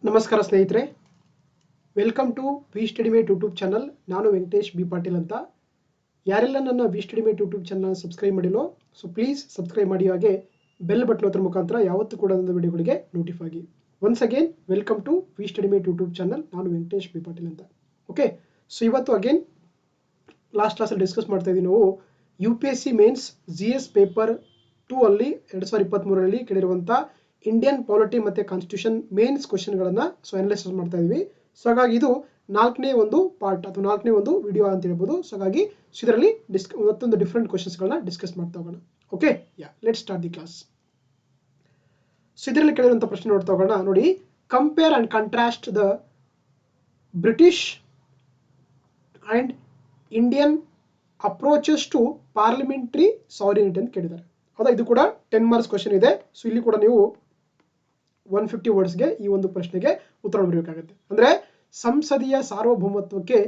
ನಮಸ್ಕಾರ ಸ್ನೇಹಿತರೆ, welcome to V Study Mate YouTube channel. ನಾನು ವೆಂಕಟೇಶ್ ಬಿ ಪಾಟೀಲ್ ಅಂತ. ಯಾರೆಲ್ಲ ನನ್ನ V Study Mate YouTube channel subscribe ಮಾಡಿಲ್ಲೋ ಸೊ ಪ್ಲೀಸ್ ಸಬ್ಸ್ಕ್ರೈಬ್ ಮಾಡಿ, ಹಾಗೆ ಬೆಲ್ ಬಟನ್ ಒತ್ತುವ ಮುಖಾಂತರ ಯಾವತ್ತೂ ಕೂಡ ನನ್ನ ವಿಡಿಯೋಗಳಿಗೆ ನೋಟಿಫೈ ಆಗಿ. Once again welcome to V Study Mate YouTube channel. ನಾನು ವೆಂಕಟೇಶ್ ಬಿ ಪಾಟೀಲ್ ಅಂತ. ಓಕೆ, ಸೊ ಇವತ್ತು ಅಗೇನ್ ಲಾಸ್ಟ್ ಕ್ಲಾಸಲ್ಲಿ ಡಿಸ್ಕಸ್ ಮಾಡ್ತಾ ಇದ್ದೀವಿ. ನಾವು UPSC ಮೇನ್ಸ್ GS ಪೇಪರ್ 2 ಅಲ್ಲಿ 2023ರಲ್ಲಿ ಕೇಳಿರುವಂಥ ಇಂಡಿಯನ್ ಪಾಲಿಟಿ ಮತ್ತು ಕಾನ್ಸ್ಟಿಟ್ಯೂಷನ್ ಮೇನ್ಸ್ ಕ್ವಶನ್ಗಳನ್ನು ಅನಾಲಿಸಿಸ್ ಮಾಡ್ತಾ ಇದ್ವಿ. ಸೊ ಹಾಗಾಗಿ ಇದು 4ನೇ ಒಂದು ಪಾರ್ಟ್ ಅಥವಾ 4ನೇ ಒಂದು ವಿಡಿಯೋ ಅಂತ ಹೇಳ್ಬೋದು. ಸೊ ಹಾಗಾಗಿ ಇದರಲ್ಲಿ ಮತ್ತೊಂದು ಡಿಫ್ರೆಂಟ್ ಕ್ವಶನ್ಸ್ಗಳನ್ನ ಡಿಸ್ಕಸ್ ಮಾಡ್ತಾ ಹೋಗೋಣ. Okay, let's start the class. So ಇದರಲ್ಲಿ ಕೇಳಿರುವಂಥ ಪ್ರಶ್ನೆ ನೋಡ್ತಾ ಹೋಗೋಣ. ನೋಡಿ, compare and contrast the British and Indian approaches to parliamentary sovereignty ಅಂತ ಕೇಳಿದ್ದಾರೆ. ಹೌದಾ, ಇದು ಕೂಡ 10 ಮಾರ್ಕ್ಸ್ ಕ್ವಶನ್ ಇದೆ. ಸೊ ಇಲ್ಲಿ ಕೂಡ ನೀವು 150 ವರ್ಡ್ಸ್ಗೆ ಈ ಒಂದು ಪ್ರಶ್ನೆಗೆ ಉತ್ತರ ಬರಬೇಕಾಗುತ್ತೆ. ಅಂದರೆ ಸಂಸದೀಯ ಸಾರ್ವಭೌಮತ್ವಕ್ಕೆ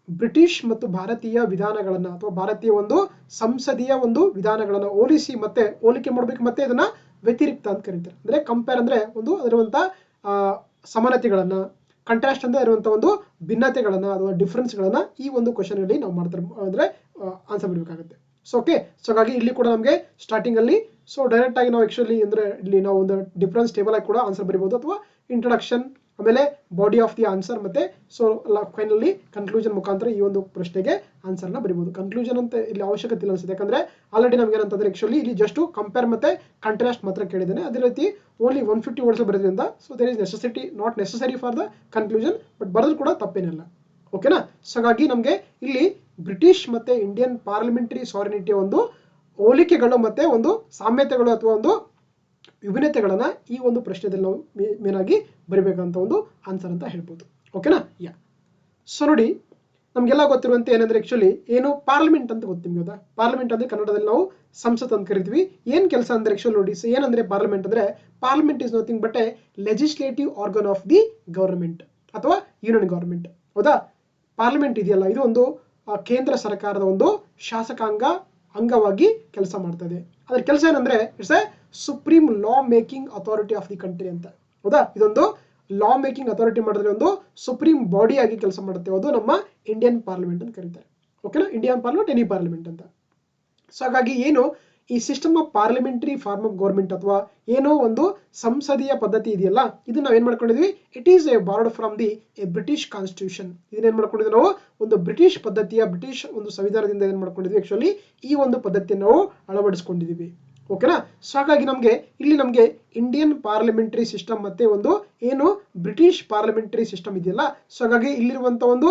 ಬ್ರಿಟಿಷ್ ಮತ್ತು ಭಾರತೀಯ ವಿಧಾನಗಳನ್ನು ಅಥವಾ ಭಾರತೀಯ ಒಂದು ಸಂಸದೀಯ ಒಂದು ವಿಧಾನಗಳನ್ನು ಹೋಲಿಕೆ ಮಾಡಬೇಕು, ಮತ್ತೆ ಇದನ್ನ ವ್ಯತಿರಿಕ್ತ ಅಂತ ಕರೀತಾರೆ. ಅಂದರೆ ಕಂಪೇರ್ ಅಂದರೆ ಒಂದು ಅದರುವಂಥ ಸಮಾನತೆಗಳನ್ನು, ಕಂಟ್ರಾಸ್ಟ್ ಅಂದರೆ ಇರುವಂಥ ಒಂದು ಭಿನ್ನತೆಗಳನ್ನು ಅಥವಾ ಡಿಫ್ರೆನ್ಸ್ಗಳನ್ನು ಈ ಒಂದು ಕ್ವಶನಲ್ಲಿ ನಾವು ಮಾಡ್ತಾರೆ, ಅಂದರೆ ಆನ್ಸರ್ ಮಾಡಬೇಕಾಗುತ್ತೆ. ಸೊ ಓಕೆ, ಸೊ ಹಾಗಾಗಿ ಇಲ್ಲಿ ಕೂಡ ನಮಗೆ ಸ್ಟಾರ್ಟಿಂಗಲ್ಲಿ ಸೊ ಡೈರೆಕ್ಟ್ ಆಗಿ ನಾವು ಆ್ಯಕ್ಚುಲಿ ಅಂದರೆ ಇಲ್ಲಿ ನಾವು ಒಂದು ಡಿಫರೆನ್ಸ್ ಟೇಬಲ್ ಆಗಿ ಕೂಡ ಆನ್ಸರ್ ಬರಿಬೋದು, ಅಥವಾ ಇಂಟ್ರೊಡಕ್ಷನ್, ಆಮೇಲೆ ಬಾಡಿ ಆಫ್ ದಿ ಆನ್ಸರ್, ಮತ್ತೆ ಸೊ ಫೈನಲಿ ಕನ್ಕ್ಲೂಷನ್ ಮುಖಾಂತರ ಈ ಒಂದು ಪ್ರಶ್ನೆಗೆ ಆನ್ಸರ್ನ ಬರಿಬೋದು. ಕನ್ಕ್ಲೂಷನ್ ಅಂತ ಇಲ್ಲಿ ಅವಶ್ಯಕತೆ ಇಲ್ಲ ಅನಿಸುತ್ತೆ, ಯಾಕಂದರೆ ಆಲ್ರೆಡಿ ನಮ್ಗೆ ಏನಂತಂದ್ರೆ ಆ್ಯಕ್ಚುಲಿ ಇಲ್ಲಿ ಜಸ್ಟ್ ಕಂಪೇರ್ ಮತ್ತು ಕಾಂಟ್ರಾಸ್ಟ್ ಮಾತ್ರ ಕೇಳಿದ್ದೇನೆ. ಅದೇ ರೀತಿ ಓನ್ಲಿ 150 ವರ್ಡ್ಸ್ ಬರೋದ್ರಿಂದ so there is not necessary for the conclusion, but ಬರೋದು ಕೂಡ ತಪ್ಪೇನಿಲ್ಲ. ಓಕೆನಾ. ಸೊ ಹಾಗಾಗಿ ನಮಗೆ ಇಲ್ಲಿ ಬ್ರಿಟಿಷ್ ಮತ್ತು ಇಂಡಿಯನ್ ಪಾರ್ಲಿಮೆಂಟರಿ ಸಾವರಿನಿಟಿಯ ಒಂದು ಹೋಲಿಕೆಗಳು ಮತ್ತು ಒಂದು ಸಾಮ್ಯತೆಗಳು ಅಥವಾ ಒಂದು ವಿಭಿನ್ನತೆಗಳನ್ನು ಈ ಒಂದು ಪ್ರಶ್ನೆದಲ್ಲಿ ನಾವು ಮೇನಾಗಿ ಬರಿಬೇಕಂತ ಒಂದು ಆನ್ಸರ್ ಅಂತ ಹೇಳ್ಬೋದು. ಓಕೆನಾ. ಸೊ ನೋಡಿ, ನಮಗೆಲ್ಲ ಗೊತ್ತಿರುವಂತೆ ಏನಂದ್ರೆ ಆ್ಯಕ್ಚುಲಿ ಏನು ಪಾರ್ಲಿಮೆಂಟ್ ಅಂತ ಗೊತ್ತು ನಿಮ್ಗೆ. ಹೌದಾ, ಪಾರ್ಲಿಮೆಂಟ್ ಅಂದರೆ ಕನ್ನಡದಲ್ಲಿ ನಾವು ಸಂಸತ್ ಅಂತ ಕರಿತೀವಿ. ಏನು ಕೆಲಸ ಅಂದರೆ ಆ್ಯಕ್ಚುಲಿ ನೋಡಿ, ಸೊ ಏನಂದರೆ ಪಾರ್ಲಿಮೆಂಟ್ ಅಂದರೆ parliament is nothing but A legislative organ of the government ಅಥವಾ ಯೂನಿಯನ್ ಗವರ್ಮೆಂಟ್. ಹೌದಾ, ಪಾರ್ಲಿಮೆಂಟ್ ಇದೆಯಲ್ಲ, ಇದು ಒಂದು ಕೇಂದ್ರ ಸರ್ಕಾರದ ಒಂದು ಶಾಸಕಾಂಗ ಅಂಗವಾಗಿ ಕೆಲಸ ಮಾಡ್ತದೆ. ಅದ್ರ ಕೆಲಸ ಏನಂದ್ರೆ it's A supreme law making authority of the country ಅಂತ. ಹೌದಾ, ಇದೊಂದು ಲಾ ಮೇಕಿಂಗ್ ಅಥಾರಿಟಿ ಮಾಡಿದ್ರೆ ಒಂದು ಸುಪ್ರೀಂ ಬಾಡಿ ಆಗಿ ಕೆಲಸ ಮಾಡುತ್ತೆ. ಅದು ನಮ್ಮ ಇಂಡಿಯನ್ ಪಾರ್ಲಿಮೆಂಟ್ ಅಂತ ಕರೀತಾರೆ. ಓಕೆನಾ, ಇಂಡಿಯನ್ ಪಾರ್ಲಿಮೆಂಟ್, ಎನಿ ಪಾರ್ಲಿಮೆಂಟ್ ಅಂತ. ಸೊ ಹಾಗಾಗಿ ಏನು ಈ system of parliamentary form of government ಅಥವಾ ಏನೋ ಒಂದು ಸಂಸದೀಯ ಪದ್ಧತಿ ಇದೆಯಲ್ಲ, ಇದನ್ನ ನಾವು ಏನ್ ಮಾಡ್ಕೊಂಡಿದ್ವಿ, it is a borrowed from the a British constitution. ಇದನ್ನ ಏನ್ ಮಾಡ್ಕೊಂಡಿದ್ವಿ ನಾವು, ಒಂದು ಬ್ರಿಟಿಷ್ ಪದ್ಧತಿಯ ಬ್ರಿಟಿಷ್ ಒಂದು ಸಂವಿಧಾನದಿಂದ ಏನ್ ಮಾಡ್ಕೊಂಡಿದ್ವಿ, ಆಕ್ಚುಲಿ ಈ ಒಂದು ಪದ್ಧತಿಯನ್ನು ನಾವು ಅಳವಡಿಸ್ಕೊಂಡಿದ್ದೀವಿ. ಓಕೆನಾ. ಸೊ ಹಾಗಾಗಿ ನಮಗೆ ಇಂಡಿಯನ್ ಪಾರ್ಲಿಮೆಂಟರಿ ಸಿಸ್ಟಮ್ ಮತ್ತೆ ಒಂದು ಏನು ಬ್ರಿಟಿಷ್ ಪಾರ್ಲಿಮೆಂಟರಿ ಸಿಸ್ಟಮ್ ಇದೆಯಲ್ಲ, ಸೊ ಹಾಗಾಗಿ ಇಲ್ಲಿರುವಂತ ಒಂದು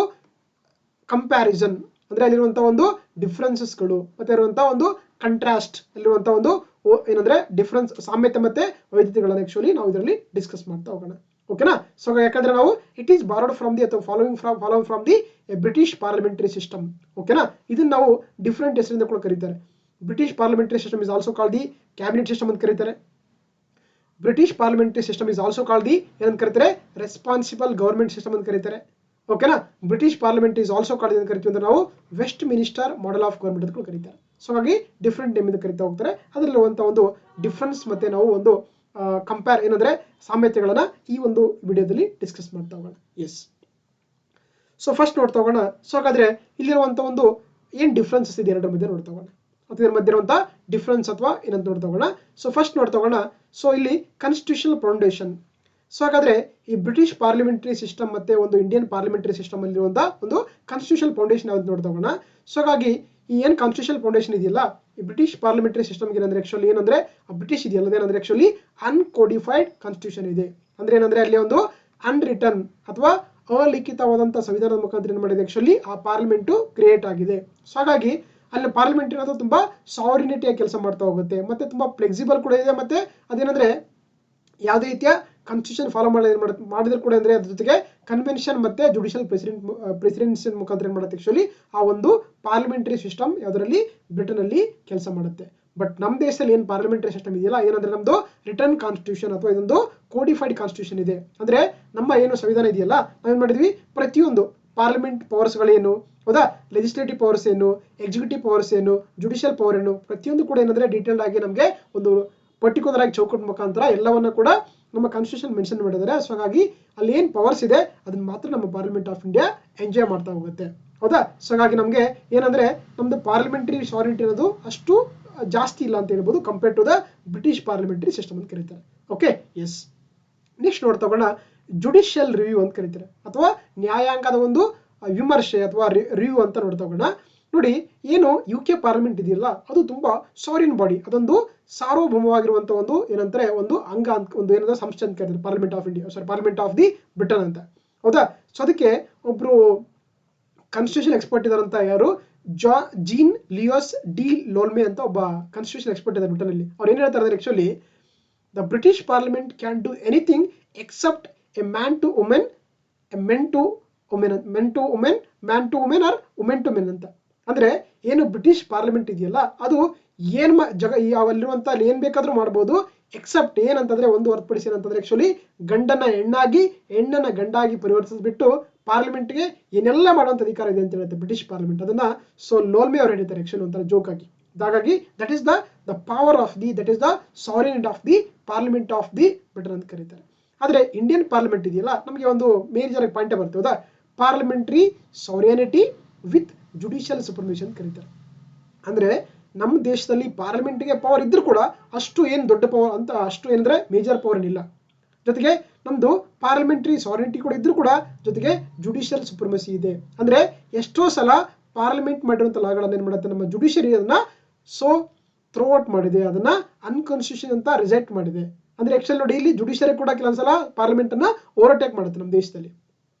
ಕಂಪ್ಯಾರಿಸನ್ ಅಂದ್ರೆ ಅಲ್ಲಿರುವಂತಹ ಒಂದು ಡಿಫ್ರೆನ್ಸಸ್ಗಳು ಮತ್ತೆ ಇರುವಂತಹ ಒಂದು ಕಂಟ್ರಾಸ್ಟ್, ಅಲ್ಲಿರುವಂತಹ ಒಂದು ಏನಂದ್ರೆ ಡಿಫ್ರೆನ್ಸ್, ಸಾಮ್ಯತೆ ಮತ್ತೆ ವೈದ್ಯತೆಗಳನ್ನು ಆಕ್ಚುಲಿ ನಾವು ಇದರಲ್ಲಿ ಡಿಸ್ಕಸ್ ಮಾಡ್ತಾ ಹೋಗೋಣ. ಓಕೆನಾ. ಸೊ ಯಾಕಂದ್ರೆ ನಾವು it is borrowed from the ಅಥವಾ following from the British parliamentary system. ಓಕೆನಾ. ಇದನ್ನ ನಾವು ಡಿಫ್ರೆಂಟ್ ಹೆಸರಿಂದ ಕೂಡ ಕರೀತಾರೆ. British parliamentary system is also called the cabinet system ಅಂತ ಕರೀತಾರೆ. British parliamentary system is also called the ಏನಂತ ಕರೀತಾರೆ, ರೆಸ್ಪಾನ್ಸಿಬಲ್ ಗವರ್ಮೆಂಟ್ ಸಿಸ್ಟಮ್ ಅಂತ ಕರೀತಾರೆ. ಓಕೆನಾ. British parliament is also called ಅಂತ ಕರಿತೀವಿ ಅಂದ್ರೆ ನಾವು westminster model of government ಅಂತ ಕರೀತಾರೆ. ಸೊ ಹಾಗಾಗಿ ಡಿಫ್ರೆಂಟ್ ನೇಮ್ ಇಂದ ಕರಿತಾ ಹೋಗ್ತಾರೆ. ಅದರಲ್ಲಿರುವಂತಹ ಒಂದು ಡಿಫ್ರೆನ್ಸ್ ಮತ್ತೆ ನಾವು ಒಂದು ಕಂಪೇರ್ ಏನಂದ್ರೆ ಸಾಮ್ಯತೆಗಳನ್ನ ಈ ಒಂದು ವಿಡಿಯೋದಲ್ಲಿ ಡಿಸ್ಕಸ್ ಮಾಡ್ತಾ ಹೋಗೋಣ. ಎಸ್, ಸೊ ಫಸ್ಟ್ ನೋಡ್ತಾ ಹೋಗೋಣ. ಸೊ ಹಾಗಾದ್ರೆ ಇಲ್ಲಿರುವಂತ ಒಂದು ಏನ್ ಡಿಫ್ರೆನ್ಸಸ್ ಇದೆ ಎರಡರ ಮಧ್ಯೆ ನೋಡ್ತಾ ಹೋಗೋಣ, ಅಥವಾ ಇದರ ಮಧ್ಯೆ ಇರುವಂತಹ ಡಿಫ್ರೆನ್ಸ್ ಅಥವಾ ಏನಂತ ನೋಡ್ತಾ ಹೋಗೋಣ. ಸೊ ಫಸ್ಟ್ ನೋಡ್ತಾ ಹೋಗೋಣ. ಸೊ ಇಲ್ಲಿ ಕಾನ್ಸ್ಟಿಟ್ಯೂಷನಲ್ ಫೌಂಡೇಶನ್. ಸೊ ಹಾಗಾದ್ರೆ ಈ ಬ್ರಿಟಿಷ್ ಪಾರ್ಲಿಮೆಂಟರಿ ಸಿಸ್ಟಮ್ ಮತ್ತೆ ಒಂದು ಇಂಡಿಯನ್ ಪಾರ್ಲಿಮೆಂಟರಿ ಸಿಸ್ಟಮ್ ಅಲ್ಲಿರುವಂತಹ ಒಂದು ಕಾನ್ಸ್ಟಿಟ್ಯೂಷನಲ್ ಫೌಂಡೇಶನ್ ಯಾವ್ದು ನೋಡ್ತಾ ಹೋಗೋಣ. ಸೊ ಹಾಗಾಗಿ ಈ ಏನು ಕಾನ್ಸ್ಟಿಟ್ಯೂಷನಲ್ ಫೌಂಡೇಶನ್ ಇದೆಯಲ್ಲ, ಈ ಬ್ರಿಟಿಷ್ ಪಾರ್ಲಿಮೆಂಟರಿ ಸಿಸ್ಟಮ್ ಏನಂದ್ರೆ ಆಕ್ಚುಲಿ ಏನಂದ್ರೆ ಬ್ರಿಟಿಷ್ ಇದೆಯಲ್ಲ, ಏನಂದ್ರೆ ಆಕ್ಚುಲಿ ಅನ್ಕೋಡಿಫೈಡ್ ಕಾನ್ಸ್ಟಿಟ್ಯೂಷನ್ ಇದೆ. ಅಂದ್ರೆ ಏನಂದ್ರೆ ಅಲ್ಲಿ ಒಂದು ಅನ್ರಿಟರ್ನ್ ಅಥವಾ ಅಲಿಖಿತವಾದಂತಹ ಸಂವಿಧಾನದ ಮುಖಾಂತರ ಏನ್ ಮಾಡಿದೆ, ಆಕ್ಚುಲಿ ಆ ಪಾರ್ಲಿಮೆಂಟ್ ಕ್ರಿಯೇಟ್ ಆಗಿದೆ. ಸೊ ಹಾಗಾಗಿ ಅಲ್ಲಿ ಪಾರ್ಲಿಮೆಂಟ್ ಅನ್ನೋದು ತುಂಬಾ ಸಾವರಿನಿಟಿಯಾಗಿ ಕೆಲಸ ಮಾಡ್ತಾ ಹೋಗುತ್ತೆ, ಮತ್ತೆ ತುಂಬಾ ಫ್ಲೆಕ್ಸಿಬಲ್ ಕೂಡ ಇದೆ. ಮತ್ತೆ ಅದೇನಂದ್ರೆ ಯಾವುದೇ ರೀತಿಯ ಕಾನ್ಸ್ಟಿಟ್ಯೂಷನ್ ಫಾಲೋ ಮಾಡಿದ್ರು ಕೂಡ ಅಂದ್ರೆ ಅದ್ರ ಜೊತೆಗೆ ಕನ್ವೆನ್ಷನ್ ಮತ್ತೆ ಜುಡಿಷಿಯಲ್ ಪ್ರೆಸಿಡೆನ್ಸಿ ಮುಖಾಂತರ ಏನ್ ಮಾಡುತ್ತೆ, ಆಕ್ಚುಲಿ ಆ ಒಂದು ಪಾರ್ಲಿಮೆಂಟರಿ ಸಿಸ್ಟಮ್ ಯಾವ್ದರಲ್ಲಿ ಬ್ರಿಟನ್ ಅಲ್ಲಿ ಕೆಲಸ ಮಾಡುತ್ತೆ. ಬಟ್ ನಮ್ಮ ದೇಶದಲ್ಲಿ ಏನು ಪಾರ್ಲಿಮೆಂಟರಿ ಸಿಸ್ಟಮ್ ಇದೆಯಲ್ಲ, ಏನಂದ್ರೆ ನಮ್ದು ರಿಟರ್ನ್ ಕಾನ್ಸ್ಟಿಟ್ಯೂಷನ್ ಅಥವಾ ಇದೊಂದು ಕೋಡಿಫೈಡ್ ಕಾನ್ಸ್ಟಿಟ್ಯೂಷನ್ ಇದೆ. ಅಂದ್ರೆ ನಮ್ಮ ಏನು ಸಂವಿಧಾನ ಇದೆಯಲ್ಲ, ನಾವೇನ್ ಮಾಡಿದ್ವಿ, ಪ್ರತಿಯೊಂದು ಪಾರ್ಲಿಮೆಂಟ್ ಪವರ್ಸ್ಗಳೇನು, ಹೌದಾ, ಲೆಜಿಸ್ಲೇಟಿವ್ ಪವರ್ಸ್ ಏನು, ಎಕ್ಸಿಕ್ಯೂಟಿವ್ ಪವರ್ಸ್ ಏನು, ಜುಡಿಷಿಯಲ್ ಪವರ್ ಏನು, ಪ್ರತಿಯೊಂದು ಕೂಡ ಏನಂದ್ರೆ ಡೀಟೇಲ್ಡ್ ಆಗಿ ನಮಗೆ ಒಂದು ಪರ್ಟಿಕ್ಯುಲರ್ ಆಗಿ ಚೌಕಟ್ಟು ಮುಖಾಂತರ ಎಲ್ಲವನ್ನ ಕೂಡ ನಮ್ಮ ಕಾನ್ಸ್ಟಿಟ್ಯೂಷನ್ ಮೆನ್ಷನ್ ಮಾಡಿದ್ದಾರೆ. ಸೊ ಹಾಗಾಗಿ ಅಲ್ಲಿ ಏನು ಪವರ್ಸ್ ಇದೆ ಅದನ್ನ ಮಾತ್ರ ನಮ್ಮ ಪಾರ್ಲಿಮೆಂಟ್ ಆಫ್ ಇಂಡಿಯಾ ಎಂಜಾಯ್ ಮಾಡ್ತಾ ಹೋಗುತ್ತೆ. ಹೌದಾ? ಸೊ ಹಾಗಾಗಿ ನಮಗೆ ಏನಂದ್ರೆ ನಮ್ದು ಪಾರ್ಲಿಮೆಂಟರಿ ಸಾವರಿಟಿ ಅನ್ನೋದು ಅಷ್ಟು ಜಾಸ್ತಿ ಇಲ್ಲ ಅಂತ ಹೇಳ್ಬೋದು compare to the British parliamentary system ಅಂತ ಕರೀತಾರೆ. Okay, yes. ನೆಕ್ಸ್ಟ್ ನೋಡ್ತಗೋಣ, ಜುಡಿಷಿಯಲ್ ರಿವ್ಯೂ ಅಂತ ಕರೀತಾರೆ ಅಥವಾ ನ್ಯಾಯಾಂಗದ ಒಂದು ವಿಮರ್ಶೆ ಅಥವಾ ರಿವ್ಯೂ ಅಂತ ನೋಡ್ತಗೋಣ. ನೋಡಿ, ಏನು UK ಪಾರ್ಲಿಮೆಂಟ್ ಇದೆಯಲ್ಲ ಅದು ತುಂಬಾ ಸಾರಿನ್ ಬಾಡಿ, ಅದೊಂದು ಸಾರ್ವಭೌಮವಾಗಿರುವಂತ ಒಂದು ಏನಂತಾರೆ ಒಂದು ಅಂಗ ಅಂತ ಒಂದು ಏನಂದ್ರೆ ಸಂಸ್ಥೆ ಅಂತ ಕರೀತಾರೆ parliament of India, sorry parliament of the Britain ಅಂತ. ಹೌದಾ? ಸೊ ಅದಕ್ಕೆ ಒಬ್ರು ಕಾನ್ಸ್ಟಿಟ್ಯೂಷನ್ ಎಕ್ಸ್ಪರ್ಟ್ ಇದಾರಂತ, ಯಾರು? ಜೀನ್ ಲಿಯೋಸ್ ಡಿ ಲೋಲ್ಮೆ ಅಂತ ಒಬ್ಬ ಕಾನ್ಸ್ಟಿಟ್ಯೂಷನ್ ಎಕ್ಸ್ಪರ್ಟ್ ಇದ್ದಾರೆ ಬ್ರಿಟನ್ ಅಲ್ಲಿ. ಅವ್ರು ಏನ್ ಹೇಳ್ತಾರೆ ಅಂದ್ರೆ, actually the British parliament can do anything except a man to women, a men to women, men to women, man to women or women to men ಅಂತ. ಅಂದ್ರೆ ಏನು ಬ್ರಿಟಿಷ್ ಪಾರ್ಲಿಮೆಂಟ್ ಇದೆಯಲ್ಲ ಅದು ಏನ್ ಅಲ್ಲಿರುವಂತ ಅಲ್ಲಿ ಏನ್ ಬೇಕಾದ್ರೂ ಮಾಡ್ಬೋದು, ಎಕ್ಸೆಪ್ಟ್ ಏನಂತಂದ್ರೆ ಒಂದು ಹೊರತುಪಡಿಸಿ ಏನಂತಂದ್ರೆ ಆಕ್ಚುಲಿ ಗಂಡನ ಹೆಣ್ಣಾಗಿ ಹೆಣ್ಣನ ಗಂಡಾಗಿ ಪರಿವರ್ತಿಸ್ಬಿಟ್ಟು ಪಾರ್ಲಿಮೆಂಟ್ಗೆ ಏನೆಲ್ಲ ಮಾಡುವಂತ ಅಧಿಕಾರ ಇದೆ ಅಂತ ಹೇಳುತ್ತೆ ಬ್ರಿಟಿಷ್ ಪಾರ್ಲಿಮೆಂಟ್. ಅದನ್ನ ಸೊ ಲೋಲ್ಮೆ ಅವ್ರು ಹೇಳ್ತಾರೆ ಆಕ್ಚುಲಿ ಒಂಥರ ಜೋಕ್ ಆಗಿ. ಹಾಗಾಗಿ that is the power of the, that is the sovereignty of the parliament of the Britain ಅಂತ ಕರೀತಾರೆ. ಆದ್ರೆ ಇಂಡಿಯನ್ ಪಾರ್ಲಿಮೆಂಟ್ ಇದೆಯಲ್ಲ ನಮಗೆ ಒಂದು ಮೇಜರ್ ಪಾಯಿಂಟ್ ಬರ್ತದೆ. ಹೌದಾ? ಪಾರ್ಲಿಮೆಂಟರಿ ಸಾವರಿನಿಟಿ ವಿತ್ ಜುಡಿಷಿಯಲ್ ಸುಪರ್ಮಿಷನ್ ಕರೀತಾರೆ. ಅಂದ್ರೆ ನಮ್ಮ ದೇಶದಲ್ಲಿ ಪಾರ್ಲಿಮೆಂಟ್ಗೆ ಪವರ್ ಇದ್ರೂ ಕೂಡ ಅಷ್ಟು ಏನು ದೊಡ್ಡ ಪವರ್ ಅಂತ ಅಷ್ಟು ಏನಂದ್ರೆ ಮೇಜರ್ ಪವರ್ ಏನಿಲ್ಲ. ಜೊತೆಗೆ ನಮ್ದು ಪಾರ್ಲಿಮೆಂಟರಿ ಸಾವರಿನಿಟಿ ಕೂಡ ಇದ್ರೂ ಕೂಡ ಜೊತೆಗೆ ಜುಡಿಷಿಯಲ್ ಸುಪ್ರಮಸಿ ಇದೆ. ಅಂದ್ರೆ ಎಷ್ಟೋ ಸಲ ಪಾರ್ಲಿಮೆಂಟ್ ಮಾಡಿರುವಂತ ಲಾಗಳನ್ನು ಏನ್ ಮಾಡುತ್ತೆ ನಮ್ಮ ಜುಡಿಷಿಯರಿ ಅದನ್ನ ಸೊ ಥ್ರೋ ಔಟ್ ಮಾಡಿದೆ, ಅದನ್ನ ಅನ್ಕಾನ್ಸ್ಟಿಟ್ಯೂಷನ್ ಅಂತ ರಿಜೆಕ್ಟ್ ಮಾಡಿದೆ. ಅಂದ್ರೆ ಆಕ್ಚುಲಿ ನೋಡಿ, ಇಲ್ಲಿ ಜುಡಿಷಿಯರಿ ಕೂಡ ಕೆಲವೊಂದ್ಸಲ ಪಾರ್ಲಿಮೆಂಟ್ ಅನ್ನ ಓವರ್ಟೇಕ್ ಮಾಡುತ್ತೆ ನಮ್ಮ ದೇಶದಲ್ಲಿ.